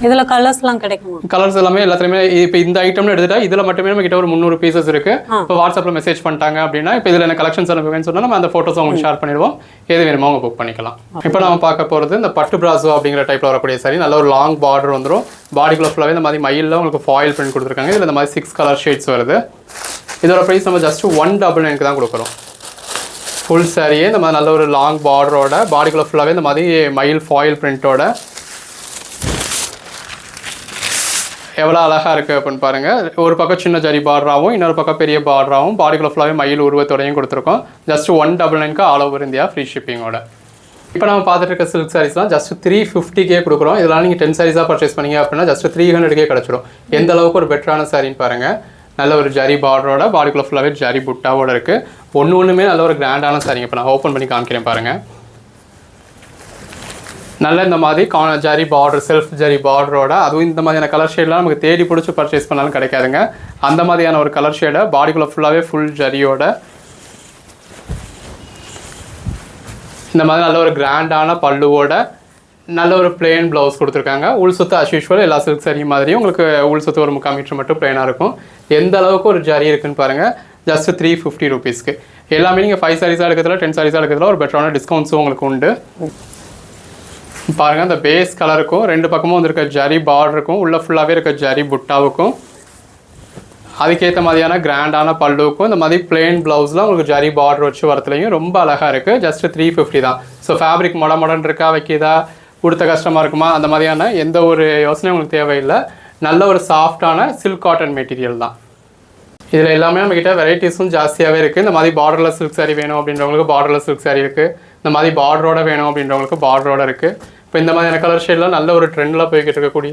இதில் கலர்ஸ்லாம் கிடைக்குமா? கலர்ஸ் எல்லாமே எல்லாத்துலேயுமே இப்போ இந்த ஐட்டம்னு எடுத்துட்டா இதில் மட்டுமே நம்ம கிட்ட ஒரு 300 பீசஸ் இருக்குது. இப்போ வாட்ஸ்அப்பில் மெசேஜ் பண்ணிட்டாங்க அப்படின்னா இப்போ இதில் என்ன கலெக்ஷன்ஸ் அனுப்புவேன்னு சொன்னால் நம்ம அந்த ஃபோட்டோஸ் உங்களுக்கு ஷேர் பண்ணிடுவோம். எது வேணுமோ அவங்க புக் பண்ணிக்கலாம். இப்போ நம்ம பார்க்க போகிறது இந்த பட்டு பிராசோ அப்படிங்கிற டைப்பில் வரக்கூடிய சாரி. நல்ல ஒரு லாங் பார்டர் வந்துடும். பாடிக்குள்ள ஃபுல்லாகவே இந்த மாதிரி மயிலில் உங்களுக்கு ஃபாயில் பிரிண்ட் கொடுத்துருக்காங்க. இதில் இந்த மாதிரி 6 கலர் ஷேட்ஸ் வருது. இதோட ப்ரைஸ் நம்ம ஜஸ்ட் 199க்கு தான் கொடுக்குறோம். ஃபுல் சாரியே இந்த மாதிரி நல்ல ஒரு லாங் பார்டரோட, பாடிக்குள்ள ஃபுல்லாகவே இந்த மாதிரி மயில் ஃபாயில் பிரிண்ட்டோட எவ்வளோ அழகாக இருக்குது அப்படின்னு பாருங்கள். ஒரு பக்கம் சின்ன ஜரி பார்டராகவும் இன்னொரு பக்கம் பெரிய பார்டராகவும் பாடிக்குள்ள ஃபுல்லாகவே மயில் உருவத்தோடையும் கொடுத்துருக்கோம். ஜஸ்ட் 199க்கு ஆல் ஓவர் இந்தியா ஃப்ரீ ஷிப்பிங்கோட. இப்போ நம்ம பார்த்துட்டு இருக்க சில்க் சாரீஸ்லாம் ஜஸ்ட் 350K கொடுக்குறோம். இதெல்லாம் நீங்கள் 10 சாரீஸாக பர்ச்சேஸ் பண்ணீங்க அப்படின்னா ஜஸ்ட் 300K கிடச்சிடும். எந்த அளவுக்கு ஒரு பெட்டரான சாரின்னு பாருங்கள். நல்ல ஒரு ஜரி பார்டரோட பாடிக்குள்ள ஃபுல்லாகவே ஜரி புட்டாவோட இருக்குது. ஒன்றுமே நல்ல ஒரு கிராண்டான சாரிங்க. இப்போ நான் ஓப்பன் பண்ணி காமிக்கிறேன் பாருங்கள். நல்ல இந்த மாதிரி ஜரி பார்டர், செல்ஃப் ஜரி பார்டரோட, அதுவும் இந்த மாதிரியான கலர் ஷேட்லாம் நமக்கு தேடி பிடிச்சி பர்ச்சேஸ் பண்ணாலும் கிடைக்காதுங்க. அந்த மாதிரியான ஒரு கலர் ஷேடை பாடிக்குள்ள ஃபுல்லாகவே ஃபுல் ஜரியோட இந்த மாதிரி நல்ல ஒரு கிராண்டான பல்லுவோட நல்ல ஒரு பிளெயின் ப்ளவுஸ் கொடுத்துருக்காங்க. உள் சுத்து அஸ் யூஷுவல் எல்லா சில்க் சாரி மாதிரியும் உங்களுக்கு உள் சுத்து ஒரு 3/4 மீட்டர் மட்டும் பிளெயினாக இருக்கும். எந்த அளவுக்கு ஒரு ஜரி இருக்குன்னு பாருங்கள். ஜஸ்ட் 350 ரூபீஸ்க்கு எல்லாமே நீங்கள் 5 சாரீஸாக எடுக்கிறதுல 10 சாரீஸாக எடுக்கிறதுல ஒரு பெட்டரான டிஸ்கவுண்ட்ஸும் உங்களுக்கு உண்டு. பாருங்கள், அந்த பேஸ் கலருக்கும் 2 பக்கமும் வந்துருக்க ஜரி பார்டருக்கும் உள்ள ஃபுல்லாகவே இருக்க ஜரி புட்டாவுக்கும் அதுக்கேற்ற மாதிரியான கிராண்டான பல்லுக்கும் இந்த மாதிரி பிளெயின் ப்ளவுஸில் உங்களுக்கு ஜரி பார்டர் வச்சு வரத்துலையும் ரொம்ப அழகாக இருக்குது. ஜஸ்ட் 350 தான். ஸோ ஃபேப்ரிக் மொடன் இருக்கா, வைக்கிதா, கொடுத்த கஷ்டமாக இருக்குமா, அந்த மாதிரியான எந்த ஒரு யோசனையும் உங்களுக்கு தேவையில்லை. நல்ல ஒரு சாஃப்டான சில்க் காட்டன் மெட்டீரியல் தான். இதில் எல்லாமே நம்மக்கிட்ட வெரைட்டிஸும் ஜாஸ்தியாகவே இருக்குது. இந்த மாதிரி பார்டரில் சில்க் சாரி வேணும் அப்படின்றவங்களுக்கு பார்டரில் சில்க் சாரி இருக்குது. இந்த மாதிரி பார்டரோட வேணும் அப்படின்றவங்களுக்கு பார்டரோட இருக்குது. இப்போ இந்த மாதிரியான கலர் ஷேட்லாம் நல்ல ஒரு ட்ரெண்டில் போய்கிட்டு இருக்கக்கூடிய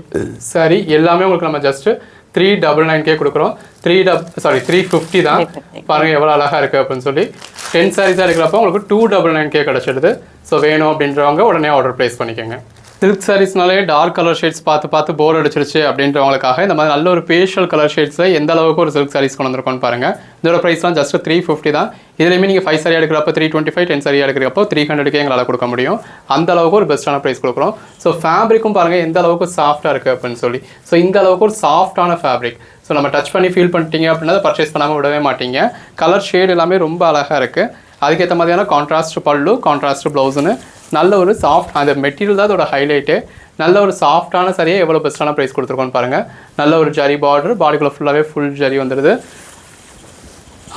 சாரி எல்லாமே உங்களுக்கு நம்ம ஜஸ்ட்டு 399K கொடுக்குறோம். 350 தான். பாருங்கள் எவ்வளோ அழகாக இருக்குது அப்படின்னு சொல்லி 10 சாரீஸாக இருக்கிறப்போ உங்களுக்கு 299K கிடச்சிடுது. ஸோ வேணும் அப்படின்றவங்க உடனே ஆர்டர் ப்ளேஸ் பண்ணிக்கோங்க. சில்க் சாரீஸ்னாலே டார்க் கலர் ஷேட்ஸ் பார்த்து போர் அடிச்சிருச்சு அப்படின்றவங்களுக்காக இந்த மாதிரி நல்ல ஒரு பேஷியல் கலர் ஷேட்ஸில் எந்த அளவுக்கு ஒரு சில்க் சாரீஸ் கொண்டு வந்திருக்கோன்னு பாருங்கள். இதோட ப்ரைஸ்லாம் ஜஸ்ட் 350 தான். இதுலேயுமே நீங்கள் 5 சாரி எடுக்கிறப்போ 325, 10 சாரி எடுக்கிறப்போ 300K எங்களால் கொடுக்க முடியும். அந்த அளவுக்கு ஒரு பெஸ்ட்டான ப்ரைஸ் கொடுக்குறோம். ஸோ ஃபேப்ரிக்கும் பாருங்கள் எந்த அளவுக்கு சாஃப்ட்டாக இருக்குது அப்படின்னு சொல்லி. ஸோ இந்த அளவுக்கு ஒரு சாஃப்டான ஃபேப்ரிக். ஸோ நம்ம டச் பண்ணி ஃபீல் பண்ணிட்டீங்க அப்படின்னா அதை பர்ச்சேஸ் பண்ணாமல் விடவே மாட்டீங்க. கலர் ஷேட் எல்லாமே ரொம்ப அழகாக இருக்குது. அதுக்கேற்ற மாதிரியான கான்ட்ராஸ்ட் பல்லு, கான்ட்ராஸ்ட் ப்ளவுஸ்னு நல்ல ஒரு சாஃப்ட் அந்த மெட்டீரியல் தான் அதோட ஹைலைட்டு. நல்ல ஒரு சாஃப்டான சரியை எவ்வளோ பெஸ்ட்டான ப்ரைஸ் கொடுத்துருக்கோன்னு பாருங்கள். நல்ல ஒரு ஜரி பார்டர், பாடிக்குள்ளே ஃபுல்லாகவே ஃபுல் ஜரி வந்துடுது.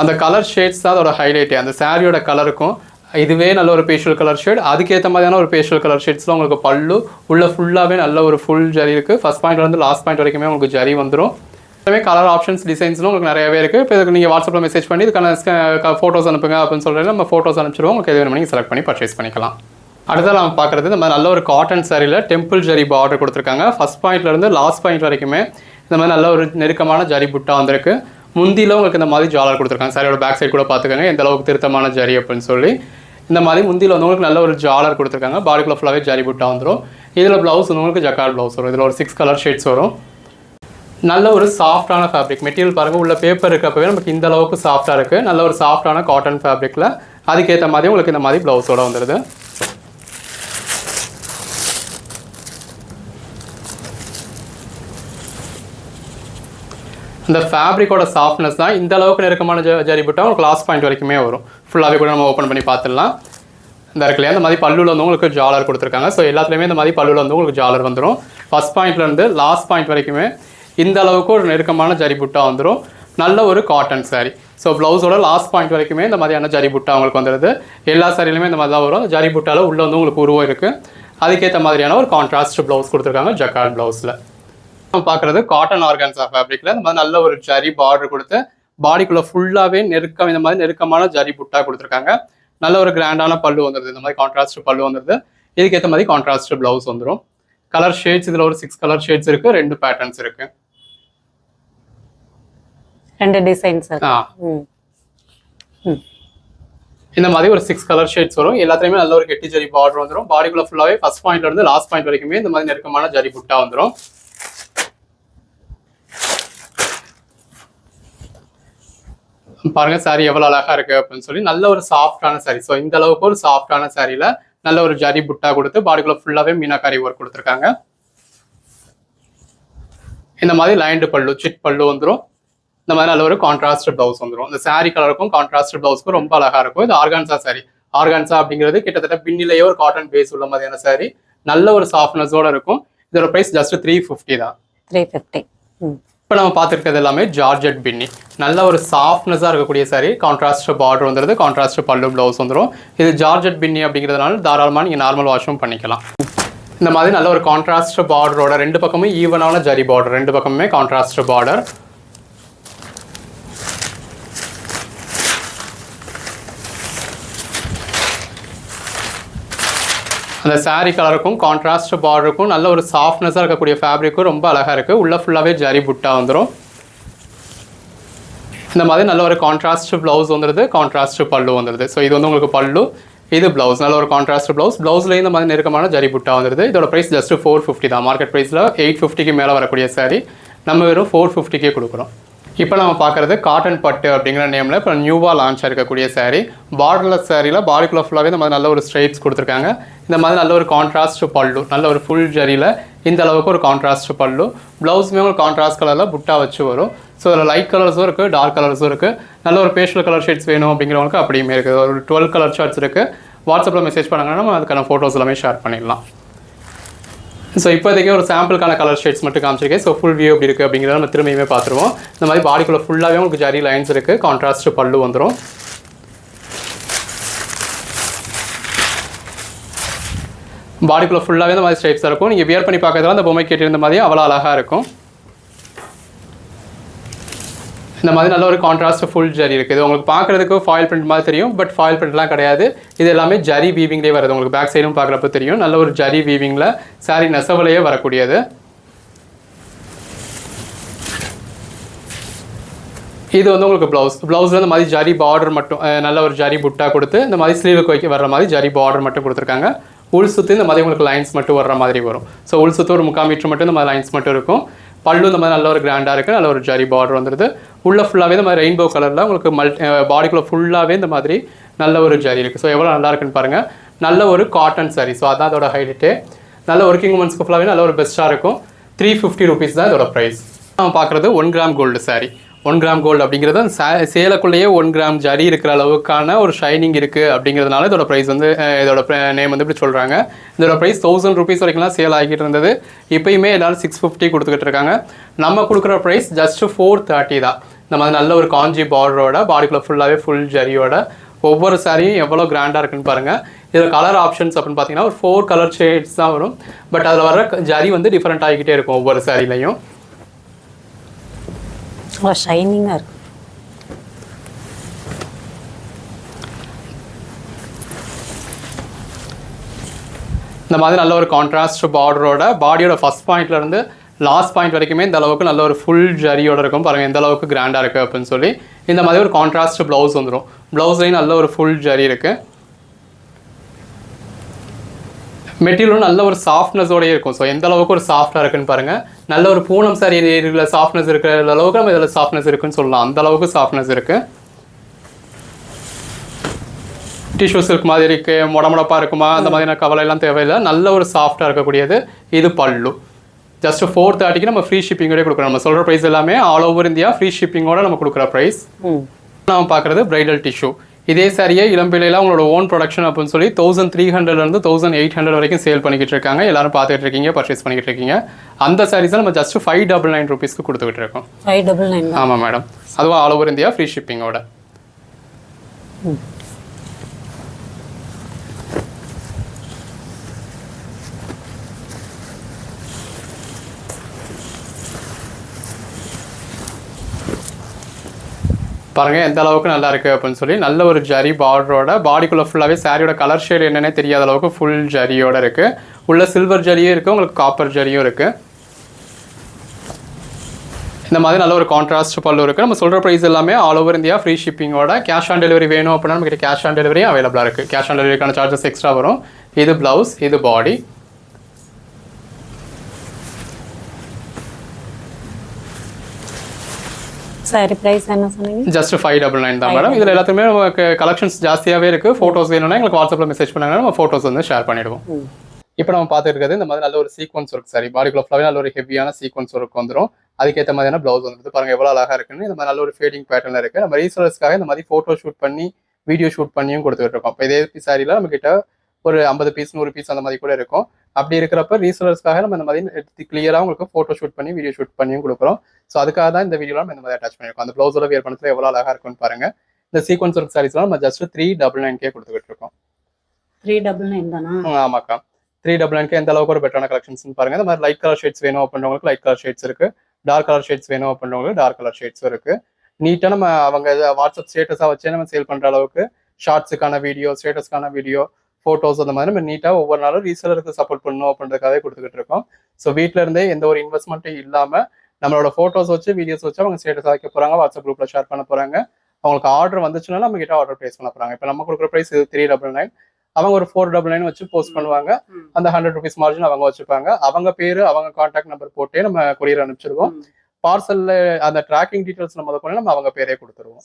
அந்த கலர் ஷேட்ஸ் தான் அதோட ஹைலைட்டு. அந்த சாரியோட கலருக்கும் இதுவே நல்ல ஒரு பேஷியல் கலர் ஷேட், அதுக்கேற்ற மாதிரியான ஒரு பேஷியல் கலர் ஷேட்ஸில் உங்களுக்கு பல்லு உள்ள ஃபுல்லாகவே நல்ல ஒரு ஃபுல் ஜரி இருக்குது. ஃபஸ்ட் பாயிண்ட்லேருந்து லாஸ்ட் பாயிண்ட் வரைக்குமே உங்களுக்கு ஜரி வந்துடும். எல்லாமே கலர் ஆப்ஷன்ஸ் டிசைன்ஸ்லாம் உங்களுக்கு நிறையவே இருக்குது. இப்போ இதுக்கு நீங்கள் வாட்ஸ்அப்பில் மெசேஜ் பண்ணி இதுக்கான ஃபோட்டோஸ் அனுப்புங்க அப்படின்னு சொல்கிறேன். நம்ம ஃபோட்டோஸ் அனுப்பிச்சிடுவோம். உங்களுக்கு எது வேணும் நீங்கள் செலக்ட் பண்ணி பர்ச்சேஸ் பண்ணிக்கலாம். அடுத்தது நம்ம பார்க்குறது இந்த மாதிரி நல்ல ஒரு காட்டன் சாரியில் டெம்பிள் ஜரி பார்டர் கொடுத்துருக்காங்க. ஃபஸ்ட் பாயிண்ட்லேருந்து லாஸ்ட் பாயிண்ட் வரைக்குமே இந்த மாதிரி நல்ல ஒரு நெருக்கமான ஜரி புட்டா வந்திருக்கு. முந்தியில் உங்களுக்கு இந்த மாதிரி ஜாலர் கொடுத்துருக்காங்க. சாரியோட பேக் சைடு கூட பார்த்துக்கோங்க எந்த அளவுக்கு திருத்தமான ஜரி அப்படின்னு சொல்லி. இந்த மாதிரி முந்தியில் வந்து உங்களுக்கு நல்ல ஒரு ஜாலர் கொடுத்துருக்காங்க. பாடிக்குள்ள ஃபுல்லாகவே ஜரி புட்டா வந்துடும். இதில் ப்ளவுஸ் வந்து உங்களுக்கு ஜக்கார்ட் ப்ளவுஸ் வரும். இதில் ஒரு 6 கலர் ஷேட்ஸ் வரும். நல்ல ஒரு சாஃப்டான ஃபேப்ரிக் மெட்டீரியல் பாருங்கள். உள்ள பேப்பர் இருக்கப்பவே நமக்கு இந்த அளவுக்கு சாஃப்டாக இருக்குது. நல்ல ஒரு சாஃப்டான காட்டன் ஃபேப்ரிக்கில் அதுக்கேற்ற மாதிரி உங்களுக்கு இந்த மாதிரி ப்ளவுஸோட வந்துடுது. இந்த ஃபேப்ரிக்கோட சாஃப்ட்னஸ் தான் இந்த அளவுக்கு நெருக்கமான ஜரி புட்டா உங்களுக்கு லாஸ்ட் பாயிண்ட் வரைக்குமே வரும். ஃபுல்லாகவே கூட நம்ம ஓப்பன் பண்ணி பார்த்துடலாம். இந்த இருக்குல்லையா இந்த மாதிரி பல்லுவில் வந்து உங்களுக்கு ஜாலர் கொடுத்துருக்காங்க. ஸோ எல்லாத்துலேயுமே இந்த மாதிரி பல்லுவில் வந்து உங்களுக்கு ஜாலர் வந்துடும். ஃபஸ்ட் பாயிண்ட்லேருந்து லாஸ்ட் பாயிண்ட் வரைக்குமே இந்த அளவுக்கு ஒரு நெருக்கமான ஜரி புட்டா வந்துடும். நல்ல ஒரு காட்டன் சாரி. ஸோ ப்ளவுஸோட லாஸ்ட் பாயிண்ட் வரைக்குமே இந்த மாதிரியான ஜரி புட்டா உங்களுக்கு வந்துடுது. எல்லா சாரிலையுமே இந்த மாதிரி தான் வரும். ஜரி புட்டாவில் உள்ளே வந்து உங்களுக்கு உருவம் இருக்குது. அதுக்கேற்ற மாதிரியான ஒரு கான்ட்ராஸ்ட் ப்ளவுஸ் கொடுத்துருக்காங்க ஜக்கார்ட் ப்ளவுஸில். நம்ம பார்க்குறது காட்டன் ஆர்கான்ஸா ஃபேப்ரிக்கில் இந்த மாதிரி நல்ல ஒரு ஜரி பார்டர் கொடுத்து பாடிக்குள்ளே ஃபுல்லாகவே இந்த மாதிரி நெருக்கமான ஜரி புட்டா கொடுத்துருக்காங்க. நல்ல ஒரு கிராண்டான பல்லு வந்துடுது. இந்த மாதிரி கான்ட்ராஸ்ட் பல்லு வந்துடுது. இதுக்கேற்ற மாதிரி கான்ட்ராஸ்ட் ப்ளவுஸ் வந்துடும். கலர் ஷேட்ஸ் இதில் ஒரு 6 கலர் ஷேட்ஸ் இருக்குது. 2 பேட்டர்ன்ஸ் இருக்குது. 2 டிசைன்ஸ். இந்த மாதிரி ஒரு 6 கலர் ஷேட்ஸ் வரும். எல்லாத்துலேயுமே நல்ல ஒரு கெட்டி ஜரி பார்டர் வந்துடும். பாடிக்குள்ளே ஃபுல்லாகவே ஃபஸ்ட் பாயிண்ட்லேருந்து லாஸ்ட் பாயிண்ட் வரைக்குமே இந்த மாதிரி நெருக்கமான ஜரி புட்டா வந்துடும். பாருங்க சாரி எவ்வளோ அழகா இருக்கு அப்படின்னு சொல்லி. நல்ல ஒரு சாஃப்டான சாரி. ஸோ இந்த அளவுக்கு ஒரு சாஃப்டான சாரியில நல்ல ஒரு ஜரி புட்டா கொடுத்து பாடிக்குள்ள ஃபுல்லாவே மீனாக்காரி ஒர்க் கொடுத்துருக்காங்க. இந்த மாதிரி லைன்டு பல்லு, சிட் பல்லு வந்துடும். இந்த மாதிரி நல்ல ஒரு கான்ட்ராஸ்ட் பிளவுஸ் வந்துடும். இந்த சாரி கலருக்கும் கான்ட்ராஸ்ட் பிளவுஸ்க்கும் ரொம்ப அழகா இருக்கும். இது ஆர்கான்சா சாரி. ஆர்கான்சா அப்படிங்கிறது கிட்டத்தட்ட பின்னிலேயே ஒரு காட்டன் பேஸ் உள்ள மாதிரியான சாரி. நல்ல ஒரு சாஃப்ட்னஸோட இருக்கும். இதோட பிரைஸ் ஜஸ்ட் 350 தான். 350. இப்போ நம்ம பார்த்துருக்கிறது எல்லாமே ஜார்ஜெட் பின்னி. நல்ல ஒரு சாஃப்ட்னஸாக இருக்கக்கூடிய சாரி. கான்ட்ராஸ்ட் பார்டர் வந்துடுது. கான்ட்ராஸ்ட் பல்லு ப்ளவுஸ் வந்துடும். இது ஜார்ஜெட் பின்னி அப்படிங்கிறதுனால தாராளமாக நீங்கள் நார்மல் வாஷும் பண்ணிக்கலாம். இந்த மாதிரி நல்ல ஒரு கான்ட்ராஸ்ட் பார்டரோட 2 பக்கமும் ஈவனான ஜரி பார்டர். 2 பக்கமுமே கான்ட்ராஸ்ட் பார்டர். அந்த saree கலருக்கும் கான்ட்ராஸ்ட் பார்டருக்கும் நல்ல ஒரு சாஃப்ட்னஸாக இருக்கக்கூடிய ஃபேப்ரிக்கும் ரொம்ப அழகாக இருக்குது. உள்ள ஃபுல்லாகவே ஜரி புட்டா வந்துடும். இந்த மாதிரி நல்ல ஒரு கான்ட்ராஸ்ட் ப்ளவுஸ் வந்துடுது, கான்ட்ராஸ்ட் பல்லு வந்துடுது. ஸோ இது வந்து உங்களுக்கு பல்லு, இது ப்ளவுஸ், நல்ல ஒரு கான்ட்ராஸ்ட் ப்ளவுஸ். ப்ளவுஸ்லேயே இந்த மாதிரி நெருக்கமான ஜரி புட்டா வந்துடுது. இதோட ப்ரைஸ் ஜஸ்ட் 450 தான். மார்க்கெட் ப்ரைஸில் 850க்கு மேலே வரக்கூடிய saree நம்ம வெறும் 450க்கே கொடுக்குறோம். இப்போ நம்ம பார்க்குறது காட்டன் பட்டு அப்படிங்கிற நேமில் இப்போ நியூவாக லான்ச் இருக்கக்கூடிய saree. பார்டர்லெஸ் சாரியில் பாடிக்குள்ள ஃபுல்லாகவே இந்த மாதிரி நல்ல ஒரு ஸ்ட்ரைப்ஸ் கொடுத்துருக்காங்க. இந்த மாதிரி நல்ல ஒரு கான்ட்ராஸ்ட் பல்லு, நல்ல ஒரு ஃபுல் ஜரியில் இந்த அளவுக்கு ஒரு கான்ட்ராஸ்ட் பல்லு. ப்ளவுஸுமே ஒரு கான்ட்ராஸ்ட் கலரில் புட்டா வச்சு வரும். ஸோ அதில் லைட் கலர்ஸும் இருக்குது, டார்க் கலர்ஸும் இருக்குது. நல்ல ஒரு பேஸ்டல் கலர் ஷேட்ஸ் வேணும் அப்படிங்கிறவங்களுக்கு அப்படியுமே இருக்குது. ஒரு 12 கலர் ஷார்ட்ஸ் இருக்குது. வாட்ஸ்அப்பில் மெசேஜ் பண்ணாங்கன்னா நம்ம அதுக்கான ஃபோட்டோஸ் எல்லாமே ஷேர் பண்ணிடலாம். ஸோ இப்போதைக்கு ஒரு சாம்பிளுக்கான கலர் ஷேட்ஸ் மட்டும் காமிச்சிருக்கேன். ஸோ ஃபுல் வியூ எப்படி இருக்குது அப்படிங்கிறத நம்ம திரும்பியுமே பார்த்துருவோம். இந்த மாதிரி பாடிக்குள்ளே ஃபுல்லாகவே உங்களுக்கு ஜரி லைன்ஸ் இருக்குது, கான்ட்ராஸ்ட் பல்லு வந்துடும். பாடிக்குள்ளே ஃபுல்லாகவே இந்த மாதிரி ஸ்டைப்ஸாக இருக்கும். நீங்கள் வியர் பண்ணி பார்க்கறதுல அந்த பொம்மை கேட்டிருந்த மாதிரி அவ்வளோ அழகாக இருக்கும். இந்த மாதிரி நல்ல ஒரு கான்ட்ராஸ்ட் ஃபுல் ஜரி இருக்குது. இது உங்களுக்கு பார்க்குறதுக்கு ஃபாயில் பிரிண்ட் மாதிரி தெரியும், பட் ஃபாயில் பிரிண்ட்லாம் கிடையாது. இது எல்லாமே ஜரி வீவிங்லேயே வருது. உங்களுக்கு பேக் சைடும் பார்க்குறப்ப தெரியும். நல்ல ஒரு ஜரி வீவிங்கில் சாரி நெசவுலையே வரக்கூடியது. இது வந்து உங்களுக்கு ப்ளவுஸில் இந்த மாதிரி ஜரி பார்டர் மட்டும் நல்ல ஒரு ஜரி புட்டா கொடுத்து இந்த மாதிரி ஸ்லீவுக்கு வைக்க வர்ற மாதிரி ஜரி பார்டர் மட்டும் கொடுத்துருக்காங்க. உள் சுற்றி இந்த மாதிரி உங்களுக்கு லைன்ஸ் மட்டும் வர்ற மாதிரி வரும். ஸோ உள் சுற்றி ஒரு 3/4 மீட்டர் மட்டும் இந்த மாதிரி லைன்ஸ் மட்டும் இருக்கும். பல்லு இந்த மாதிரி நல்ல ஒரு கிராண்டாக இருக்குது, நல்ல ஒரு ஜரி பார்டர் வந்துடுது. உள்ள ஃபுல்லாகவே இந்த மாதிரி ரெயின்போ கலரில் உங்களுக்கு பாடிக்குள்ளே ஃபுல்லாகவே இந்த மாதிரி நல்ல ஒரு ஜரி இருக்குது. ஸோ எவ்வளோ நல்லா இருக்குன்னு பாருங்கள். நல்ல ஒரு காட்டன் சாரி. ஸோ அதான் அதோட ஹைலைட்டே. நல்ல ஒர்க்கிங் உமன்ஸ்க்கு ஃபுல்லாகவே நல்ல ஒரு பெஸ்ட்டாக இருக்கும். 350 rupees தான் இதோட ப்ரைஸ். நம்ம பார்க்குறது 1 gram gold sari. 1 gram gold அப்படிங்கிறது அந்த சேலைக்குள்ளேயே 1 கிராம் ஜரி இருக்கிற அளவுக்கான ஒரு ஷைனிங் இருக்குது அப்படிங்கிறதுனால இதோட ப்ரைஸ் வந்து இதோட நேம் வந்து இப்படி சொல்கிறாங்க. இதோட ப்ரைஸ் 1000 rupees வரைக்கும்லாம் சேல் ஆகிட்டு இருந்தது. இப்போயுமே எல்லோரும் 650 கொடுத்துக்கிட்டு இருக்காங்க. நம்ம கொடுக்குற ப்ரைஸ் ஜஸ்ட் 430 தான். இந்த மாதிரி நல்ல ஒரு காஞ்சி பார்டரோட பாடிக்குள்ளே ஃபுல்லாகவே ஃபுல் ஜரியோட ஒவ்வொரு சாரியும் எவ்வளோ கிராண்டாக இருக்குன்னு பாருங்கள். இதில் கலர் ஆப்ஷன்ஸ் அப்படின்னு பார்த்தீங்கன்னா ஒரு 4 கலர் ஷேட்ஸ் தான் வரும். பட் அதில் வர ஜரி வந்து டிஃப்ரெண்ட் ஆகிக்கிட்டே இருக்கும் ஒவ்வொரு சாரிலையும். ஷைனிங்காக இருக்கு. இந்த மாதிரி நல்ல ஒரு கான்ட்ராஸ்ட் பார்டரோட பாடியோட ஃபர்ஸ்ட் பாயிண்ட்லேருந்து லாஸ்ட் பாயிண்ட் வரைக்குமே இந்த அளவுக்கு நல்ல ஒரு ஃபுல் ஜரியோட இருக்கும். பாருங்கள் எந்த அளவுக்கு கிராண்டாக இருக்குது அப்படின்னு சொல்லி. இந்த மாதிரி ஒரு கான்ட்ராஸ்ட் ப்ளவுஸ் வந்துடும். ப்ளவுஸ்லையும் நல்ல ஒரு ஃபுல் ஜரி இருக்குது. மெட்டீரியலும் நல்ல ஒரு சாஃப்ட்னஸோடய இருக்கும். ஸோ எந்த அளவுக்கு ஒரு சாஃப்டாக இருக்குன்னு பாருங்கள். நல்ல ஒரு பூனம் சாரி இதில் சாஃப்ட்னஸ் இருக்கிற அளவுக்கு நம்ம இதில் சாஃப்ட்னஸ் இருக்குன்னு சொல்லலாம். அந்த அளவுக்கு சாஃப்ட்னஸ் இருக்குது. டிஷ்யூ சில்க் மாதிரி இருக்குது, முடமுடப்பாக இருக்குமா அந்த மாதிரியான கவலையெல்லாம் தேவையில்லை. நல்ல ஒரு சாஃப்டாக இருக்கக்கூடியது. இது பல்லு. ஜஸ்ட் 430க்கு நம்ம ஃப்ரீ ஷிப்பிங்கோட கொடுக்குறோம். நம்ம சொல்கிற ப்ரைஸ் எல்லாமே ஆல் ஓவர் இந்தியா ஃப்ரீ ஷிப்பிங்கோட நம்ம கொடுக்குற ப்ரைஸ். நம்ம பார்க்குறது பிரைடல் டிஷ்யூ. இதே சாரியே இளம்பிள்ளையில் அவங்களோட ஓன் ப்ரொடக்ஷன் அப்படின்னு சொல்லி 1300 1800 வரைக்கும் சேல் பண்ணிக்கிட்டு இருக்காங்க. எல்லாரும் பார்த்துட்டு இருக்கீங்க, பர்ச்சேஸ் பண்ணிக்கிட்டு இருக்கீங்க. அந்த சாரீஸை நம்ம ஜஸ்ட் 599 rupeesக்கு கொடுத்துக்கிட்டு இருக்கோம். 599. ஆமாம் மேடம். அதுவும் ஆல் ஓவர் இந்தியா ஃப்ரீ ஷிப்பிங்கோட. பாருங்கள் எந்த அளவுக்கு நல்லா இருக்குது அப்படின்னு சொல்லி. நல்ல ஒரு ஜரி பார்டரோட பாடிக்குள்ளே ஃபுல்லாகவே சாரியோட கலர் ஷேட் என்னென்னே தெரியாத அளவுக்கு ஃபுல் ஜரியோட இருக்குது. உள்ள சில்வர் ஜரியும் இருக்குது, உங்களுக்கு காப்பர் ஜரியும் இருக்குது. இந்த மாதிரி நல்ல ஒரு கான்ட்ராஸ்ட் பல்லு இருக்குது. நம்ம சொல்கிற ப்ரைஸ் எல்லாமே ஆல் ஓவர் இந்தியா ஃப்ரீ ஷிப்பிங்கோட. கேஷ் ஆன் டெலிவரி வேணும் அப்படின்னா நம்மகிட்ட கேஷ் ஆன் டெலிவரியும் அவைலபிளாக இருக்குது. கேஷ் ஆன் டெலிவரிக்கான சார்ஜஸ் எக்ஸ்ட்ரா வரும். இது ப்ளவுஸ், இது பாடி. சாரி பிரைஸ் என்ன சொன்னீங்க? ஜஸ்ட் 599 தான் மேடம். இதில் எல்லாத்துக்குமே நமக்கு கலெக்ஷன்ஸ் ஜாஸ்தியாகவே இருக்குது. ஃபோட்டோஸ் வேணும்னா எங்களுக்கு வாட்ஸ்அப்பில் மெசேஜ் பண்ணாங்கன்னா நம்ம ஃபோட்டோஸ் வந்து ஷேர் பண்ணிவிடுவோம். இப்போ நம்ம பார்த்துட்டு இருக்கிறது இந்த மாதிரி நல்ல ஒரு சீக்வன்ஸ் ஒர்க் சாரி. பாடிக்குள்ள ஃபுல்லாகவே நல்ல ஒரு ஹெவியான சீக்வன்ஸ் ஒர்க் வந்துடும். அதுக்கேற்ற மாதிரியான ப்ளவுஸ் வந்துடுது. பாருங்கள் எவ்வளோ அழகாக இருக்குன்னு. இந்த மாதிரி நல்ல ஒரு ஃபேடிங் பேட்டர்னில் இருக்குது. நம்ம ரீசேலர்ஸ்க்காக இந்த மாதிரி ஃபோட்டோ ஷூட் பண்ணி வீடியோ ஷூட் பண்ணியும் கொடுத்துட்டு இருக்கோம். இப்போ இதே சாரியில் நம்மக்கிட்ட ஒரு 50 பீஸ் 100 பீஸ் அந்த மாதிரி கூட இருக்கும். அப்படி இருக்கிறப்ப ரீசேலர்ஸ்க்காக நம்ம இந்த மாதிரி எடுத்து கிளியராக உங்களுக்கு ஃபோட்டோ ஷூட் பண்ணி வீடியோ ஷூட் பண்ணியும் கொடுக்குறோம். ஸோ அதுக்காக தான் இந்த வீடியோலாம் நம்ம இந்த மாதிரி அட்டாச் பண்ணியிருக்கோம். அந்த ப்ளவுஸோட வியர் பண்ணத்தில் எவ்வளோ அழகாக இருக்குன்னு பாருங்கள். இந்த சீக்வன்ஸ் ஒர்க் சாரீஸ்லாம் நம்ம ஜஸ்ட் 399 கொடுத்துக்கிட்டு இருக்கோம். 399 தானா? ஆமாக்கா. 399 எந்த அளவுக்கு ஒரு பெட்டரான கலெக்ஷன்ஸ் பாருங்கள். இந்த மாதிரி லைட் கலர் ஷேட்ஸ் வேணும் அப்படின்றவங்களுக்கு லைட் கலர் ஷேட்ஸ் இருக்குது. டார்க் கலர் ஷேட்ஸ் வேணும் அப்படின்றவங்களுக்கு டார்க் கலர் ஷேட்ஸும் இருக்குது. நீட்டாக நம்ம அவங்க வாட்ஸ்அப் ஸ்டேட்டஸாக வச்சே நம்ம சேல் பண்ணுற அளவுக்கு ஷார்ட்ஸுக்கான வீடியோ, ஸ்டேட்டஸ்க்கான வீடியோ, ஃபோட்டோஸ் அந்த மாதிரி நம்ம நீட்டாக ஒவ்வொரு நாளும் ரீசேலருக்கு சப்போர்ட் பண்ணணும் அப்படின்றதுக்காகவே கொடுத்துக்கிட்டு இருக்கோம். ஸோ வீட்டில் இருந்தே எந்த ஒரு இன்வெஸ்ட்மெண்ட்டும் இல்லாமல் நம்மளோட ஃபோட்டோஸ் வச்சு வீடியோஸ் வச்சு அவங்க ஸ்டேட்டஸ் வைக்க போகிறாங்க, வாட்ஸ்அப் குரூப்பில் ஷேர் பண்ண போகிறாங்க. அவங்களுக்கு ஆர்டர் வந்துச்சுன்னா நம்ம கிட்ட ஆர்டர் ப்ளேஸ் பண்ண போகிறாங்க. இப்போ நம்ம கொடுக்குற ப்ரைஸ் 399, அவங்க ஒரு 499 வச்சு போஸ்ட் பண்ணுவாங்க. அந்த 100 rupees மார்ஜின் அவங்க வச்சுப்பாங்க. அவங்க பேர் அவங்க கான்டாக்ட் நம்பர் போட்டே நம்ம கொரியர் அனுப்பிச்சிருவோம். பார்சல்ல அந்த ட்ராக்கிங் டீட்டெயில்ஸ் நம்ம அவங்க பேரே கொடுத்துருவோம்.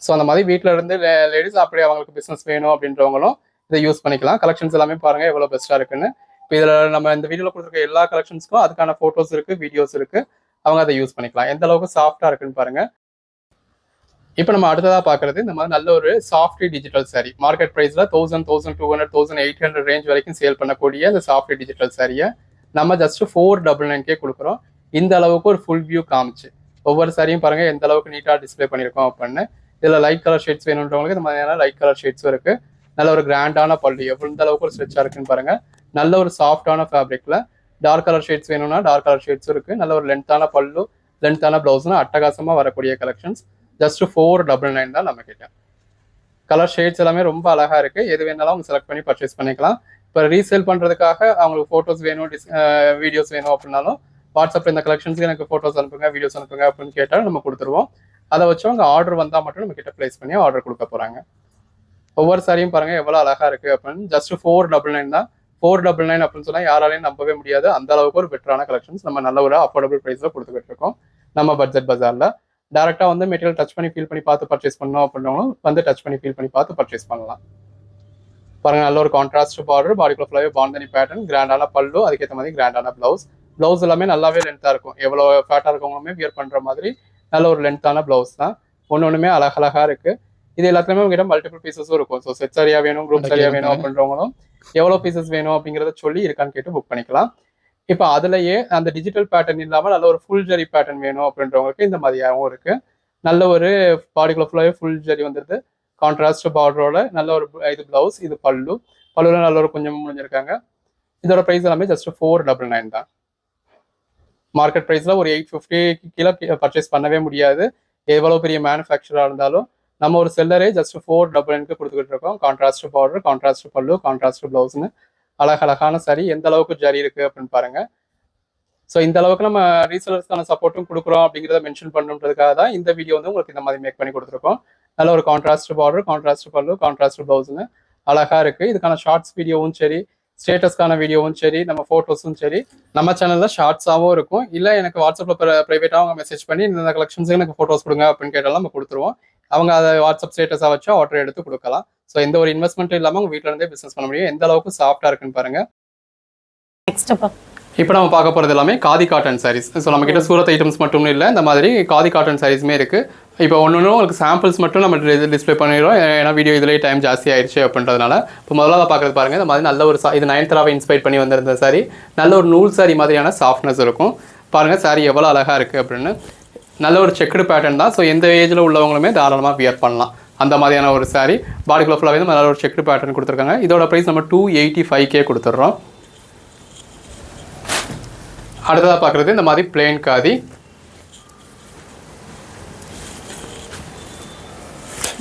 ஸோ அந்த மாதிரி வீட்டில் இருந்து லேடிஸ் அப்படியே அவங்களுக்கு பிஸ்னஸ் வேணும் அப்படின்றவங்களும் இதை யூஸ் பண்ணிக்கலாம். கலெக்ஷன்ஸ் எல்லாமே பாருங்க எவ்வளோ பெஸ்ட்டாக இருக்குன்னு. இப்போ இதில் நம்ம இந்த வீடியோவில் கொடுத்துருக்க எல்லா கலெக்ஷன்ஸ்க்கும் அதுக்கான ஃபோட்டோஸ் இருக்கு, வீடியோஸ் இருக்கு. அவங்க அதை யூஸ் பண்ணிக்கலாம். எந்த அளவுக்கு சாஃப்டாக இருக்குன்னு பாருங்க. இப்போ நம்ம அடுத்ததாக பார்க்குறது இந்த மாதிரி நல்ல ஒரு சாஃப்ட்வேர் டிஜிட்டல் சாரி. மார்க்கெட் ப்ரைஸில் 1000, 1200, 1800 ரேஞ்ச் வரைக்கும் சேல் பண்ணக்கூடிய இந்த சாஃப்ட்வேர் டிஜிட்டல் சாரியை நம்ம ஜஸ்ட் 499 கொடுக்குறோம். இந்த அளவுக்கு ஒரு ஃபுல் வியூ காமிச்சு ஒவ்வொரு சாரியும் பாருங்க எந்த அளவுக்கு நீட்டாக டிஸ்பிளே பண்ணியிருக்கோம் அப்படின்னு. இதில் லைட் கலர் ஷேட்ஸ் வேணுன்றவங்களுக்கு இந்த மாதிரியான லைட் கலர் ஷேட்ஸும் இருக்கு. நல்ல ஒரு கிராண்டான பல்லு எந்த அளவுக்கு ஒரு ஸ்ட்ரெச்சாக இருக்குன்னு பாருங்க. நல்ல ஒரு சாஃப்டான ஃபேப்ரிக்ல டார்க் கலர் ஷேட்ஸ் வேணும்னா டார்க் கலர் ஷேட்ஸும் இருக்கு. நல்ல ஒரு லென்த்தான பல்லு, லென்த்தான பிளவுஸ்னா அட்டகாசமா வரக்கூடிய கலெக்ஷன்ஸ். ஜஸ்ட் 499 தான் நம்ம கிட்ட. கலர் ஷேட்ஸ் எல்லாமே ரொம்ப அழகா இருக்கு. எது வேணாலும் அவங்க செலக்ட் பண்ணி பர்ச்சேஸ் பண்ணிக்கலாம். இப்போ ரீசேல் பண்றதுக்காக அவங்களுக்கு ஃபோட்டோஸ் வேணும், வீடியோஸ் வேணும் அப்படின்னாலும் வாட்ஸ்அப்ல இந்த கலெக்ஷன்ஸ்க்கு எனக்கு ஃபோட்டோஸ் அனுப்புங்க, வீடியோஸ் அனுப்புங்க அப்படின்னு கேட்டாலும் நம்ம கொடுத்துருவோம். அதை வச்சு அவங்க ஆர்டர் வந்தால் மட்டும் நம்ம கிட்ட பிளேஸ் பண்ணி ஆர்டர் கொடுக்க போறாங்க. ஒவ்வொரு சாரியும் பாருங்க எவ்வளோ அழகா இருக்கு அப்படின்னு. ஜஸ்ட் 499 தான். 499 அப்படின்னு சொன்னா யாராலையும் நம்பவே முடியாது. அந்த அளவுக்கு ஒரு பெட்டரான கலெக்ஷன்ஸ் நம்ம நல்ல ஒரு அஃபோர்டபுள் ப்ரைஸ்ல கொடுத்துக்கிட்டு இருக்கோம் நம்ம பட்ஜெட் பஜார்ல. டேரக்டா வந்து மெட்டீரியல் டச் பண்ணி ஃபீல் பண்ணி பார்த்து பர்ச்சேஸ் பண்ணோம் அப்படின்னவங்களும் வந்து டச் பண்ணி ஃபீல் பண்ணி பார்த்து பர்ச்சேஸ் பண்ணலாம். பாருங்க நல்ல ஒரு கான்ட்ராஸ்ட் பார்டர், பாடிக்குள்ள ஃபுல்லாவே பாந்தனி பேட்டர்ன், கிராண்டான பல்லு, அதுக்கேற்ற மாதிரி கிராண்டான பிளவுஸ் எல்லாமே நல்லாவே லென்த்தா இருக்கும். எவ்வளோ ஃபேட்டா இருக்கவங்களுமே வியர் பண்ற மாதிரி நல்ல ஒரு லென்த்தான பிளவுஸ் தான். ஒன்னொன்னுமே அழகழகா இருக்கு. இது எல்லாத்துலயுமே உங்ககிட்ட மல்டிபிள் பீசஸும் இருக்கும். ஸோ செட் சரியா வேணும், குரூப் சரியா வேணும் அப்படின்றவங்களும் எவ்வளோ பீசஸ் வேணும் அப்படிங்கிறத சொல்லி இருக்கான்னு கேட்டு புக் பண்ணிக்கலாம். இப்போ அதுலயே அந்த டிஜிட்டல் பேட்டர்ன் இல்லாமல் நல்ல ஒரு ஃபுல் ஜரி பேட்டர்ன் வேணும் அப்படின்றவங்களுக்கு இந்த மாதிரியாகவும் இருக்கு. நல்ல ஒரு பாடிக்குள்ள ஃபுல்லாவே ஃபுல் ஜரி வந்துருது. கான்ட்ராஸ்ட் பார்டரோட நல்ல ஒரு இது பிளவுஸ், இது பல்லுல நல்ல ஒரு கொஞ்சம் முடிஞ்சிருக்காங்க. இதோட ப்ரைஸ் எல்லாமே ஜஸ்ட் 499 தான். மார்க்கெட் ப்ரைஸ்ல ஒரு 850 கீழே பர்ச்சேஸ் பண்ணவே முடியாது. எவ்வளவு பெரிய மேனுஃபேக்சரா இருந்தாலும் நம்ம ஒரு செல்லரே ஜஸ்ட் 499 கொடுத்துக்கிட்டு இருக்கோம். கான்ட்ராஸ்ட் பார்டர், கான்ட்ராஸ்ட் பல்லு, கான்ட்ராஸ்ட் பிளவுஸ்னு அழகழகான சாரி. எந்த அளவுக்கு ஜரி இருக்கு அப்படின்னு பாருங்க. ஸோ இந்த அளவுக்கு நம்ம ரீசேலர்ஸ்க்கான சப்போர்ட்டும் கொடுக்குறோம் அப்படிங்கிறத மென்ஷன் பண்ணுறதுக்காக தான் இந்த வீடியோ வந்து உங்களுக்கு இந்த மாதிரி மேக் பண்ணி கொடுத்துருக்கோம். நல்ல ஒரு கான்ட்ராஸ்ட் பார்டர், கான்ட்ராஸ்ட் பல்லு, கான்ட்ராஸ்ட் பிளவுஸ்னு அழகா இருக்கு. இதுக்கான ஷார்ட்ஸ் வீடியோவும் சரி, ஸ்டேட்டஸ்க்கான வீடியோவும் சரி, நம்ம ஃபோட்டோஸும் சரி நம்ம சேனலில் ஷார்ட்ஸாகவும் இருக்கும். இல்லை எனக்கு வாட்ஸ்அப்பில் ப்ரைவேட்டாக அவங்க மெசேஜ் பண்ணி இந்த கலெக்ஷன்ஸுக்கு எனக்கு ஃபோட்டோஸ் கொடுங்க அப்படின்னு கேட்டாலும் நம்ம கொடுத்துருவோம். அவங்க அதை வாட்ஸ்அப் ஸ்டேட்டஸாக வச்சு ஆர்டர் எடுத்து கொடுக்கலாம். ஸோ எந்த ஒரு இன்வெஸ்ட்மெண்ட்டும் இல்லாமல் உங்கள் வீட்டில் இருந்தே பிஸ்னஸ் பண்ண முடியும். எந்த அளவுக்கு சாஃப்டாக இருக்குன்னு பாருங்க. இப்போ நம்ம பார்க்க போகிறது எல்லாமே காதி காட்டன் சாரீஸ். ஸோ நம்ம கிட்ட சூரத் ஐட்டம்ஸ் மட்டும் இல்லை, இந்த மாதிரி காதி காட்டன் சாரீஸுமே இருக்கு. இப்போ ஒன்று உங்களுக்கு சாம்பிள்ஸ் மட்டும் நம்ம டிஸ்பிளே பண்ணிடுறோம். ஏன்னா வீடியோ இதுலேயே டைம் ஜாஸ்தி ஆயிடுச்சு அப்படின்றதுனால. இப்போ முதல்ல பார்க்குறது பாருங்க. இந்த மாதிரி நல்ல ஒரு இது நயன்தாராவை இன்ஸ்பைர் பண்ணி வந்திருந்த சாரி. நல்ல ஒரு நூல் சாரி மாதிரியான சாஃப்ட்னஸ் இருக்கும். பாருங்க சாரி எவ்வளோ அழகாக இருக்குது அப்படின்னு. நல்ல ஒரு செக்குடு பேட்டர்ன் தான். ஸோ எந்த ஏஜில் உள்ளவங்களுமே தாராளமாக வியர் பண்ணலாம். அந்த மாதிரியான ஒரு சாரி. பாடிக்குள்ள ஃபுல்லாகவே நல்ல ஒரு செக்குடு பேட்டர்ன் கொடுத்துருக்காங்க. இதோட ப்ரைஸ் நம்ம 285K கொடுத்துட்றோம். அடுத்ததாக பார்க்குறது இந்த மாதிரி பிளெயின் காதி.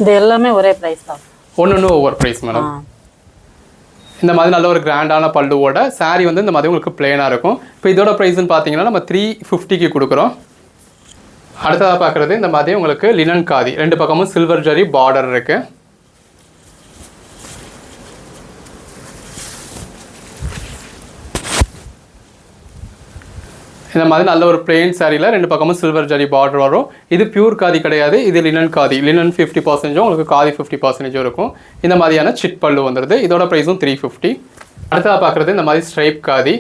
இது எல்லாமே ஒரே பிரைஸ் தான். ஒன்று ஒவ்வொரு ப்ரைஸ் மேடம். இந்த மாதிரி நல்ல ஒரு கிராண்டான பல்லுவோட சாரி வந்து இந்த மாதிரி உங்களுக்கு பிளெயினாக இருக்கும். இப்போ இதோட ப்ரைஸ்ன்னு பார்த்தீங்கன்னா நம்ம 350க்கு கொடுக்குறோம். அடுத்ததாக பார்க்குறது இந்த மாதிரி உங்களுக்கு லினன் காதி. ரெண்டு பக்கமும் சில்வர் ஜரி பார்டர் இருக்கு. இந்த மாதிரி நல்ல ஒரு பிளெயின் சாரியில் ரெண்டு பக்கமும் சில்வர் ஜரி பார்டர் வரும். இது பியூர் காதி கிடையாது, இது லினன் காதி. லினன் 50% உங்களுக்கு காதி 50% இருக்கும். இந்த மாதிரியான சிட் பல்லு வந்துடுது. இதோட ப்ரைஸும் 350. அடுத்ததாக பார்க்குறது இந்த மாதிரி ஸ்ட்ரைப் காதி.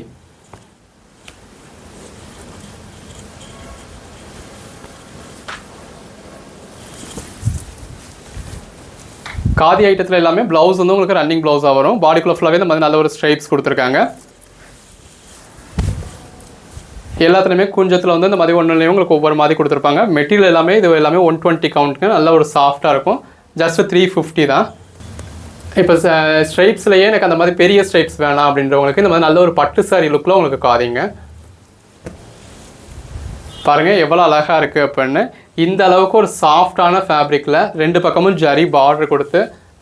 காதி ஐட்டத்தில் எல்லாமே ப்ளவுஸ் வந்து உங்களுக்கு ரன்னிங் ப்ளவுஸாக வரும். பாடிக்குள்ள ஃபுல்லாகவே இந்த மாதிரி நல்ல ஒரு ஸ்ட்ரைப்ஸ் கொடுத்துருக்காங்க. எல்லாத்துலேயுமே குஞ்சத்தில் வந்து இந்த மாதிரி ஒன்றுலேயும் உங்களுக்கு ஒவ்வொரு மாதிரி கொடுத்துருப்பாங்க. மெட்டீரியல் எல்லாமே இது எல்லாமே 120 கவுண்ட்டுங்க. நல்ல ஒரு சாஃப்டாக இருக்கும். ஜஸ்ட் 350 தான். இப்போ ஸ்ட்ரைப்ஸ்லேயே எனக்கு அந்த மாதிரி பெரிய ஸ்ட்ரைப்ஸ் வேணாம் அப்படின்றவங்களுக்கு இந்த மாதிரி நல்ல ஒரு பட்டு சாரி லுக்கில் உங்களுக்கு காதிங்க. பாருங்கள் எவ்வளோ அழகாக இருக்குது அப்படின்னு. இந்த அளவுக்கு ஒரு சாஃப்டான ஃபேப்ரிக்கில் ரெண்டு பக்கமும் ஜரி பார்டர் கொடுத்து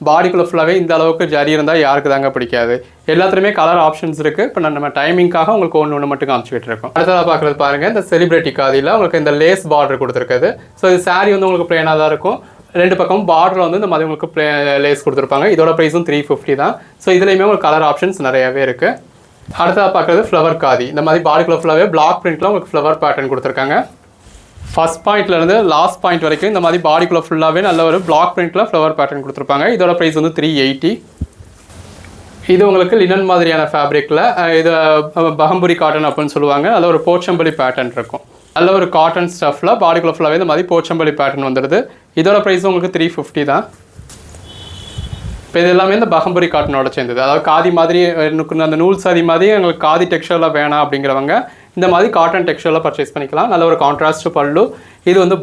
பாடிக்குள்ளே ஃபுல்லாகவே இந்த அளவுக்கு ஜரி இருந்தால் யாருக்கு தாங்க பிடிக்காது. எல்லாத்துலேயுமே கலர் ஆப்ஷன்ஸ் இருக்குது. இப்போ நம்ம டைமிங்காக உங்களுக்கு ஒன்று மட்டும் காமிச்சிட்டு இருக்கோம். அடுத்ததாக பார்க்குறது பாருங்கள், இந்த செலிபிரிட்டி காதியில் உங்களுக்கு இந்த லேஸ் பார்டர் கொடுத்துருக்குது. ஸோ இது சாரீ வந்து உங்களுக்கு பிளேனாக தான் இருக்கும். ரெண்டு பக்கம் பார்டரில் வந்து இந்த மாதிரி உங்களுக்கு லேஸ் கொடுத்துருப்பாங்க. இதோட ப்ரைஸும் 350 தான். ஸோ இதுலேயுமே உங்களுக்கு கலர் ஆப்ஷன்ஸ் நிறையாவே இருக்குது. அடுத்ததாக பார்க்குறது ஃப்ளவர் காதி. இந்த மாதிரி பாடிக்குள்ளே ஃபுல்லாகவே பிளாக் பிரிண்ட்டில் உங்களுக்கு ஃப்ளவர் பேட்டர்ன் கொடுத்துருக்காங்க. ஃபர்ஸ்ட் பாயிண்ட்லேருந்து லாஸ்ட் பாயிண்ட் வரைக்கும் இந்த மாதிரி பாடிக்குள்ளே ஃபுல்லாகவே நல்ல ஒரு பிளாக் பிரிண்ட்டில் ஃப்ளவர் பேட்டர்ன் கொடுத்துருப்பாங்க. இதோட ப்ரைஸ் வந்து 380. இது உங்களுக்கு லினன் மாதிரியான ஃபேப்ரிக்கில் இது பகம்புரி காட்டன் அப்படின்னு சொல்லுவாங்க. நல்ல ஒரு போச்சம்பள்ளி பேட்டர்ன் இருக்கும். நல்ல ஒரு காட்டன் ஸ்டஃப்பில் பாடிக்குள்ளே ஃபுல்லாகவே இந்த மாதிரி போச்சம்பள்ளி பேட்டர்ன் வந்துடுது. இதோட ப்ரைஸும் உங்களுக்கு 350 தான். இப்போ இது எல்லாமே இந்த பகம்புரி காட்டனோட சேர்ந்தது. அதாவது காதி மாதிரி அந்த நூல் சாதி மாதிரி எங்களுக்கு காதி டெக்ஸ்சரில் வேணாம் அப்படிங்கிறவங்க இந்த மாதிரி காட்டன் டெக்ஸ்சரில் பர்ச்சேஸ் பண்ணிக்கலாம். நல்ல ஒரு கான்ட்ராஸ்ட் பல்லு. இது வந்து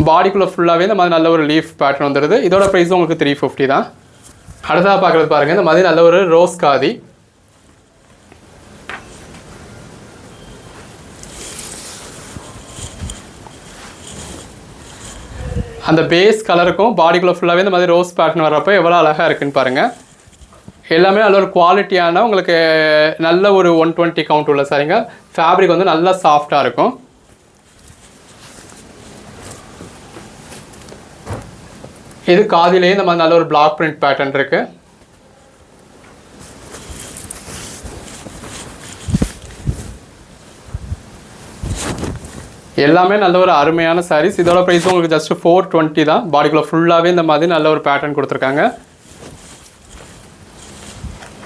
பாடிக்குள்ளே ஃபுல்லாகவே இந்த மாதிரி நல்ல ஒரு லீஃப் பேட்டர்ன் வந்துடுது. இதோட ப்ரைஸும் உங்களுக்கு 350 தான். அடுத்ததாக பார்க்குறது பாருங்கள், இந்த மாதிரி நல்ல ஒரு ரோஸ் காதி. அந்த பேஸ் கலருக்கும் பாடிக்குள்ளே ஃபுல்லாகவே இந்த மாதிரி ரோஸ் பேட்டர்ன் வர்றப்போ எவ்வளோ அழகாக இருக்குன்னு பாருங்கள். எல்லாமே நல்ல ஒரு குவாலிட்டியான உங்களுக்கு நல்ல ஒரு 120 கவுண்ட் உள்ள சாரிங்க. ஃபேப்ரிக் வந்து நல்லா சாஃப்டாக இருக்கும். இது காதிலேயே இந்த மாதிரி நல்ல ஒரு பிளாக் பிரிண்ட் பேட்டர்ன் இருக்குது. எல்லாமே நல்ல ஒரு அருமையான சாரீஸ். இதோட ப்ரைஸும் உங்களுக்கு ஜஸ்ட் 420 தான். பாடிக்குள்ளே ஃபுல்லாகவே இந்த மாதிரி நல்ல ஒரு பேட்டர்ன் கொடுத்துருக்காங்க.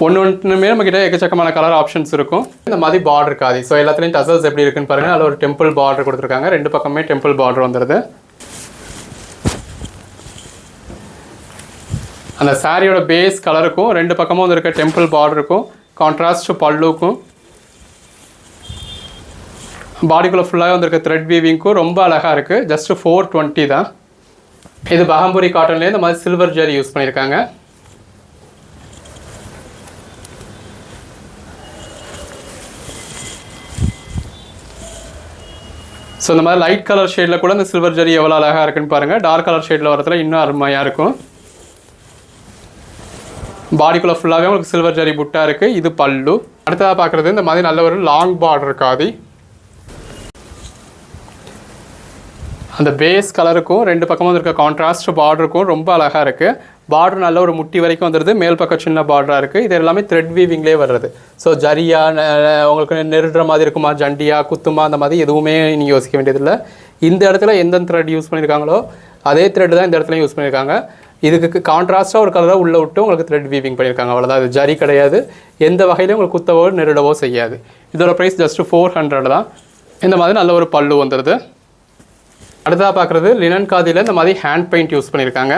ஒன்றுமே நம்மக்கிட்ட எக்கச்சக்கமான கலர் ஆப்ஷன்ஸ் இருக்கும். இந்த மாதிரி பார்டர் காதி. ஸோ எல்லாத்துலேயும் டசல்ஸ் எப்படி இருக்குன்னு பாருங்கள். நல்ல ஒரு டெம்பிள் பார்டர் கொடுத்துருக்காங்க. ரெண்டு பக்கமே டெம்பிள் பார்டர் வந்துடுது. அந்த சாரியோட பேஸ் கலருக்கும் ரெண்டு பக்கமும் வந்து இருக்க டெம்பிள் பார்டருக்கும் கான்ட்ராஸ்ட் பல்லுக்கும் பாடிக்குள்ளே ஃபுல்லாக வந்துருக்க த்ரெட் வீவிங்க்கும் ரொம்ப அழகாக இருக்குது. ஜஸ்ட் 420 தான். இது பகம்புரி காட்டன்லேயே இந்த மாதிரி சில்வர் ஜரி யூஸ் பண்ணியிருக்காங்க. ஸோ இந்த மாதிரி லைட் கலர் ஷேடில் கூட இந்த சில்வர் ஜரி எவ்வளோ அழகாக இருக்குன்னு பாருங்கள். டார்க் கலர் ஷேடில் வரதுல இன்னும் அருமையாக இருக்கும். பாடிக்குள்ளே ஃபுல்லாகவே உங்களுக்கு சில்வர் ஜரி புட்டாக இருக்குது. இது பல்லு. அடுத்ததாக பார்க்குறது இந்த மாதிரி நல்ல ஒரு லாங் பார்டர் காதி. அந்த பேஸ் கலருக்கும் ரெண்டு பக்கமும் இருக்க கான்ட்ராஸ்ட் பார்டருக்கும் ரொம்ப அழகாக இருக்குது. பார்டர் நல்ல ஒரு முட்டி வரைக்கும் வந்துடுது. மேல் பக்கம் சின்ன பார்டராக இருக்குது. இது எல்லாமே த்ரெட் வீவிங்லேயே வர்றது. ஸோ ஜரியா உங்களுக்கு நெருடுற மாதிரி இருக்குமா, ஜண்டியா, குத்துமா, அந்த மாதிரி எதுவுமே நீங்கள் யோசிக்க வேண்டியதில்லை. இந்த இடத்துல எந்த த்ரெட் யூஸ் பண்ணியிருக்காங்களோ அதே த்ரெட் தான் இந்த இடத்துல யூஸ் பண்ணியிருக்காங்க. இதுக்கு கான்ட்ராஸ்ட்டாக ஒரு கலராக உள்ளே விட்டு உங்களுக்கு த்ரெட் வீவிங் பண்ணியிருக்காங்க. அவ்வளோதான். அது ஜரி கிடையாது. எந்த வகையிலையும் உங்களுக்கு குத்தவோ நெருடவோ செய்யாது. இதோட ப்ரைஸ் ஜஸ்ட் 400 தான். இந்த மாதிரி நல்ல ஒரு பல்லு வந்துடுது. அடுத்ததாக பார்க்குறது லினன் காதியில் இந்த மாதிரி ஹேண்ட் பெயிண்ட் யூஸ் பண்ணியிருக்காங்க.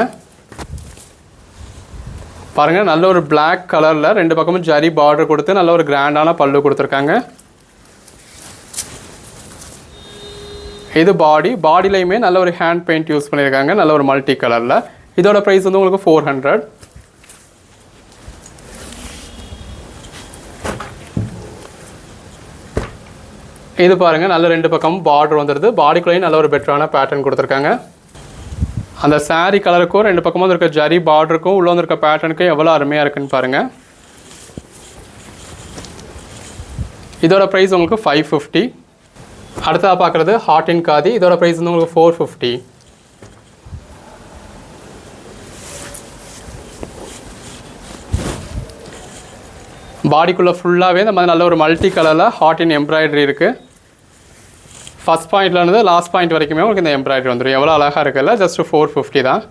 பாருங்கள், நல்ல ஒரு பிளாக் கலரில் ரெண்டு பக்கமும் ஜரி பார்டர் கொடுத்து நல்ல ஒரு கிராண்டான பல்லு கொடுத்துருக்காங்க. இது பாடிலையுமே நல்ல ஒரு ஹேண்ட் பெயிண்ட் யூஸ் பண்ணியிருக்காங்க. நல்ல ஒரு மல்டி கலரில். இதோட ப்ரைஸ் வந்து உங்களுக்கு 400. இது பாருங்கள், நல்ல ரெண்டு பக்கமும் பார்டர் வந்துடுது. பாடிக்குள்ளேயும் நல்ல ஒரு பெட்டரான பேட்டர்ன் கொடுத்துருக்காங்க. அந்த சாரீ கலருக்கும் ரெண்டு பக்கமும் இருக்க ஜரி பார்டருக்கும் உள்ளே இருக்க பேட்டர்னுக்கும் எவ்வளோ அருமையாக இருக்குன்னு பாருங்கள். இதோட ப்ரைஸ் உங்களுக்கு 550. அடுத்ததாக பார்க்குறது ஹாட்டின் காதி. இதோட ப்ரைஸ் வந்து உங்களுக்கு 450. பாடிக்குள்ளே ஃபுல்லாகவே இந்த மாதிரி நல்ல ஒரு மல்டி கலரில் ஹாட்டின் எம்ப்ராய்டரி இருக்குது. ஃபஸ்ட் பாயிண்ட்லேருந்து லாஸ்ட் பாயிண்ட் வரைக்குமே உங்களுக்கு இந்த எம்ப்ராய்டரி வந்துடும். எவ்வளோ அழகாக இருக்குல்ல. ஜஸ்ட் 450 தான்.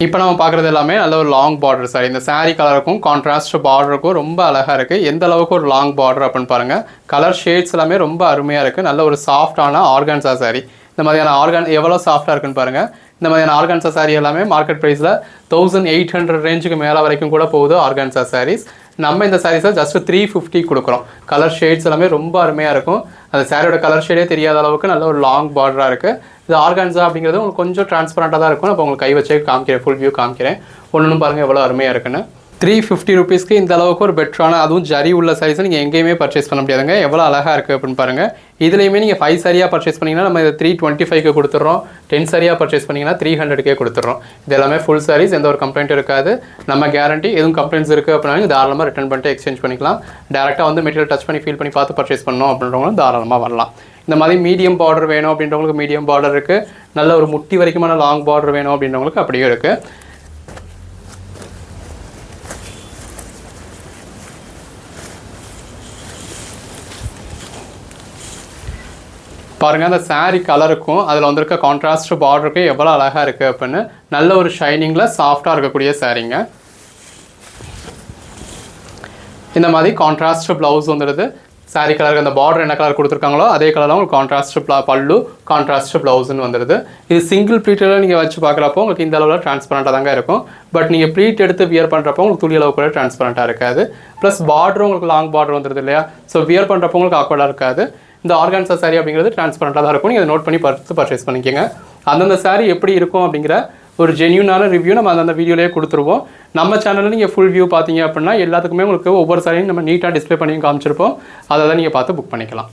இப்போ நம்ம பார்க்குறது எல்லாமே நல்ல ஒரு லாங் பார்டர் சாரி. இந்த சாரீ கலருக்கும் கான்ட்ராஸ்ட் பார்டருக்கும் ரொம்ப அழகாக இருக்குது. எந்த அளவுக்கு ஒரு லாங் பார்டர் அப்படின்னு பாருங்கள். கலர் ஷேட்ஸ் எல்லாமே ரொம்ப அருமையாக இருக்குது. நல்ல ஒரு சாஃப்டான ஆர்கான்சா சாரீ. இந்த மாதிரியான எவ்வளோ சாஃப்டாக இருக்குன்னு பாருங்கள். இந்த மாதிரியான ஆர்கான்சா சாரீ எல்லாமே மார்க்கெட் ப்ரைஸில் 1800 ரேஞ்சுக்கு மேலே வரைக்கும் கூட போகுது ஆர்கான்சா சாரீஸ். நம்ம இந்த சாரீஸை ஜஸ்ட் 350 கொடுக்குறோம். கலர் ஷேட்ஸ் எல்லாமே ரொம்ப அருமையாக இருக்கும். அந்த சாரியோட கலர் ஷேடே தெரியாத அளவுக்கு நல்ல ஒரு லாங் பார்டராக இருக்குது. இது ஆர்கான்சா அப்படிங்கிறது உங்களுக்கு கொஞ்சம் டிரான்ஸ்பரண்ட்டாக தான் இருக்கும். நான் இப்போ உங்களுக்கு கை வச்சே காமிக்கிறேன், ஃபுல் வியூ காமிக்கிறேன். ஒன்று பாருங்கள் எவ்வளோ அருமையாக இருக்குன்னு. 350 rupeesக்கு இந்த அளவுக்கு ஒரு பெட்டரான அதுவும் ஜரி உள்ள சாரீஸ் நீங்கள் எங்கேயுமே பர்ச்சேஸ் பண்ண முடியாதுங்க. எவ்வளோ அழகாக இருக்குது அப்படின்னு பாருங்கள். இதுலேயுமே நீங்கள் 5 சாரியாக பர்ச்சேஸ் பண்ணிங்கன்னா நம்ம இதை 325க்கு கொடுத்துட்றோம். 10 சாரியாக பர்ச்சேஸ் பண்ணிங்கன்னா 300க்கே கொடுத்துட்றோம். இது எல்லாமே ஃபுல் சாரீஸ், எந்த ஒரு கம்ப்ளைண்ட் இருக்காது. நம்ம கேரண்டி எதுவும் கம்ப்ளைண்ட்ஸ் இருக்குது அப்படின்னா நீங்கள் தாராளமாக ரிட்டர்ன் பண்ணிட்டு எக்ஸ்சேஞ்ச் பண்ணிக்கலாம். டேரெக்டாக வந்து மெட்டீரியல் டச் பண்ணி ஃபீல் பண்ணி பார்த்து பர்ச்சேஸ் பண்ணணும் அப்படின்றவங்களும் தாராளமாக வரலாம். இந்த மாதிரி மீடியம் பார்டர் வேணும் அப்படின்றவங்களுக்கு மீடியம் பார்டர் இருக்குது. நல்ல ஒரு முட்டி வரைக்குமான லாங் பார்டர் வேணும் அப்படின்றவங்களுக்கு அப்படியே இருக்குது. பாருங்கள் அந்த சாரீ கலருக்கும் அதில் வந்திருக்க கான்ட்ராஸ்ட் பார்டருக்கும் எவ்வளோ அழகாக இருக்குது அப்படின்னு. நல்ல ஒரு ஷைனிங்கில் சாஃப்டாக இருக்கக்கூடிய சாரீங்க. இந்த மாதிரி கான்ட்ராஸ்ட் ப்ளவுஸ் வந்துடுது. சாரீ கலருக்கு அந்த பார்டர் என்ன கலர் கொடுத்துருக்காங்களோ அதே கலரில் உங்களுக்கு கான்ட்ராஸ்ட் பல்லு, கான்ட்ராஸ்ட் ப்ளவுஸ்ன்னு வந்துடுது. இது சிங்கிள் ப்ளீட்டில் நீங்கள் வச்சு பார்க்குறப்போ உங்களுக்கு இந்த அளவில் டிரான்ஸ்பரண்ட்டாக தாங்க இருக்கும். பட் நீங்கள் ப்ளீட் எடுத்து வியர் பண்ணுறப்போ உங்களுக்கு துளி அளவு கூட டிரான்ஸ்பரண்ட்டாக இருக்காது. ப்ளஸ் பார்டரும் உங்களுக்கு லாங் பார்டர் வந்துடுது இல்லையா. ஸோ வியர் பண்ணுறப்போ உங்களுக்கு ஆக்வர்டாக இருக்காது. இந்த ஆர்கான்சா சாரீ அப்படிங்கிறது டிரான்ஸ்பரண்ட்டாக தான் இருக்கும். நீங்கள் அதை நோட் பண்ணி பார்த்து பர்ச்சேஸ் பண்ணிக்கோங்க. அந்தந்த சாரீ எப்படி இருக்கும் அப்படிங்கிற ஒரு ஜென்யூனான ரிவ்யூ நம்ம அந்தந்த வீடியோலேயே கொடுத்துருவோம். நம்ம சேனலில் நீங்கள் ஃபுல் வியூ பார்த்தீங்க அப்படின்னா எல்லாத்துக்குமே உங்களுக்கு ஒவ்வொரு சாரியும் நம்ம நீட்டாக டிஸ்பிளே பண்ணி காமிச்சிருப்போம். அதை தான் நீங்கள் பார்த்து புக் பண்ணிக்கலாம்.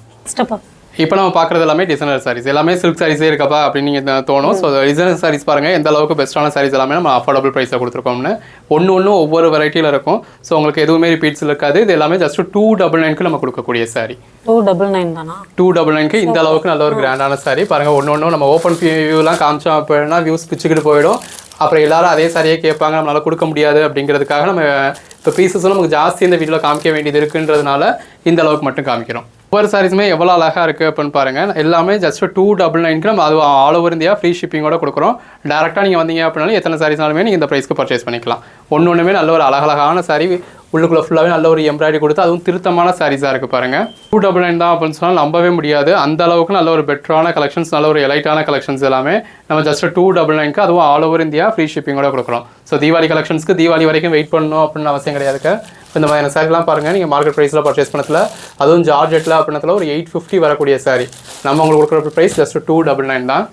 இப்போ நம்ம பார்க்குறது எல்லாமே டிசைனர் சாரீஸ், எல்லாமே சில்க் சாரீஸே இருக்கப்பா அப்படின்னு நீங்கள் தோணும். ஸோ டிசைனர் சாரீஸ் பாருங்கள் எந்த அளவுக்கு பெஸ்ட்டான சாரீஸ் எல்லாமே நம்ம அஃபோர்டபுள் ப்ரைஸில் கொடுத்துருக்கோம்னு. ஒன்று ஒவ்வொரு வெரைட்டியில் இருக்கும். ஸோ உங்களுக்கு எதுவுமே ரிப்பீட்ஸ் இருக்காது. இது எல்லாமே ஜஸ்ட் 299க்கு நம்ம கொடுக்கக்கூடிய சாரீ. 299 தானா? 299க்கு இந்த அளவுக்கு நல்ல ஒரு கிராண்டான சாரீ. பாருங்கள் ஒன்று நம்ம ஓப்பன் வியூலாம் காமிச்சோம் அப்படின்னா வியூஸ் பிச்சுக்கிட்டு போயிடும். அப்புறம் எல்லாரும் அதே சாரியே கேட்பாங்க, நம்மளால் கொடுக்க முடியாது அப்படிங்கிறதுக்காக நம்ம இப்போ பீசஸும் நமக்கு ஜாஸ்தி இந்த வீடியோவில் காமிக்க வேண்டியது இருக்குன்றதுனால இந்த அளவுக்கு மட்டும் காமிக்கிறோம். ஒவ்வொரு சாரீஸுமே எவ்வளோ அழகாக இருக்குது அப்படின்னு பாருங்கள். எல்லாமே ஜஸ்ட் 299க்கு நம்ம அது ஆல் ஓவர் இந்தியா ஃப்ரீ ஷிப்பிங்கோட கொடுக்குறோம். டேரெக்டாக நீங்கள் வந்தீங்க அப்படின்னாலும் எத்தனை சாரீஸ்னாலுமே நீங்கள் இந்த ப்ரைஸ்க்கு பர்ச்சேஸ் பண்ணிக்கலாம். ஒன்றுமே நல்ல ஒரு அழகழகான சாரீ, உள்ளுக்குள்ளே ஃபுல்லாகவே நல்ல ஒரு எம்ப்ராய்டரி கொடுத்து அதுவும் திருத்தமான சாரீஸாக இருக்குது பாருங்கள். 299 தான் அப்படின்னு சொன்னால் நம்பவே முடியாது. அந்த அளவுக்கு நல்ல ஒரு பெட்டரான கலெக்ஷன்ஸ், நல்ல ஒரு எலைட்டான கலெக்ஷன்ஸ் எல்லாமே நம்ம ஜஸ்ட் 299க்கு அதுவும் ஆல் ஓவர் இந்தியா ஃப்ரீ ஷிப்பிங்கோட கொடுக்குறோம். ஸோ தீபாவளி கலெக்ஷன்ஸ்க்கு தீபாவளி வரைக்கும் வெயிட் பண்ணணும் அப்படின்னு அவசியம் கிடையாதுக்கு. இந்த மாதிரியான சாரீலாம் பாருங்கள் நீங்கள் மார்க்கெட் ப்ரைஸில் பர்ச்சேஸ் பண்ணத்தில் அதுவும் ஜார்ஜெட்டில் அப்படின்னத்தில் ஒரு 850 வரக்கூடிய சாரீ. நம்ம உங்களுக்கு கொடுக்குற ப்ரைஸ் ஜஸ்ட் 299 தான்.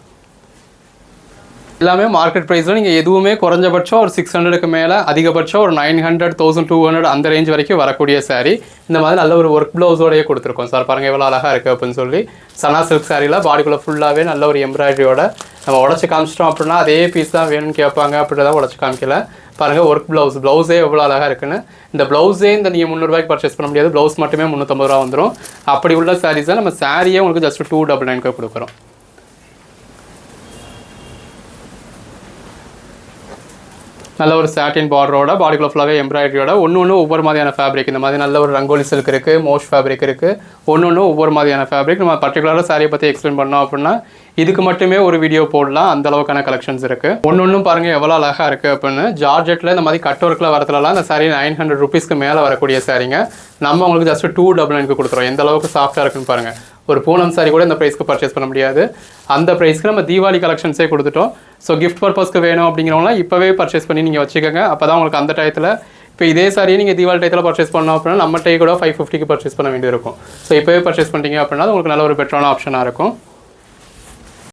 எல்லாமே மார்க்கெட் ப்ரைஸில் நீங்கள் எதுவுமே குறைஞ்சபட்சம் ஒரு 600க்கு மேலே, அதிகபட்சம் ஒரு 900, 1200 அந்த ரேஞ்ச் வரைக்கும் வரக்கூடிய சாரீ. இந்த மாதிரி நல்ல ஒரு ஒர்க் ப்ளவுஸோடையே கொடுத்துருக்கோம் சார். பாருங்கள் எவ்வளோ அழகாக இருக்குது அப்படின்னு சொல்லி. சனா சில்க் சாரியில் பாடிக்குள்ளே ஃபுல்லாகவே நல்ல ஒரு எம்ப்ராய்டரியோட நம்ம உடச்சி காமிச்சிட்டோம் அப்படின்னா அதே பீஸ் தான் வேணும்னு கேட்பாங்க. அப்படி தான் உடச்சி காமிக்கல. பாருங்கள் ஒர்க் ப்ளவுஸே எவ்வளோ அழகாக இருக்குன்னு. இந்த ப்ளவுஸே இந்த நீங்கள் 300 ரூபாய்க்கு பர்ச்சேஸ் பண்ண முடியாது. ப்ளவுஸ் மட்டுமே 350 ரூபா வந்துடும். அப்படி உள்ள சாரீஸை நம்ம சாரியே உங்களுக்கு ஜஸ்ட் 299க்கு கொடுக்குறோம். நல்ல ஒரு சாட்டின் பார்டரோட பாடிக்குள்ள ஃபுல்லாகவே எம்ப்ராய்டரியோட ஒன்று ஒவ்வொரு மாதிரியான ஃபேப்ரிக். இந்த மாதிரி நல்ல ஒரு ரங்கோலி சில்க் இருக்குது, மோஷ் ஃபேப்ரிக் இருக்குது. ஒன்று ஒவ்வொரு மாதிரியான ஃபேப்ரிக். நம்ம பர்டிகுலராக சாரியை பற்றி எக்ஸ்பிளைன் பண்ணோம் அப்படின்னா இதுக்கு மட்டுமே ஒரு வீடியோ போடலாம். அந்த அளவுக்கான கலெக்ஷன்ஸ் இருக்குது. ஒன்றும் பாருங்கள் எவ்வளோ அழகாக இருக்குது அப்படின்னு. ஜார்ஜெட்டில் இந்த மாதிரி கட் ஒர்க்கில் வரதுலலாம் இந்த சாரி 900 ருபீஸ்க்கு மேலே வரக்கூடிய சாரிங்க. நம்ம உங்களுக்கு ஜஸ்ட் 299க்கு கொடுத்துறோம். எந்த அளவுக்கு சாஃப்டாக இருக்குன்னு பாருங்கள். ஒரு பூனம் சாரி கூட இந்த ப்ரைஸ்க்கு பர்ச்சேஸ் பண்ண முடியாது. அந்த ப்ரைஸ்க்கு நம்ம தீபாவளி கலெக்ஷன்ஸே கொடுத்துட்டோம். ஸோ கிஃப்ட் பர்பஸ்க்கு வேணும் அப்படிங்கிறவங்களாம் இப்போவே பர்ச்சேஸ் பண்ணி நீங்கள் வச்சுக்கோங்க. அப்போ தான் உங்களுக்கு அந்த டயத்தில் இப்போ இதே சாரியை நீங்கள் தீபாவளி டயத்தில் பர்ச்சேஸ் பண்ணோம் அப்படின்னா நம்ம டை கூட 550க்கு பர்ச்சேஸ் பண்ண வேண்டியது இருக்கும். ஸோ இப்போவே பர்ச்சேஸ் பண்ணிட்டீங்க அப்படின்னா உங்களுக்கு நல்ல ஒரு பெட்டரான ஆப்ஷனாக இருக்கும்.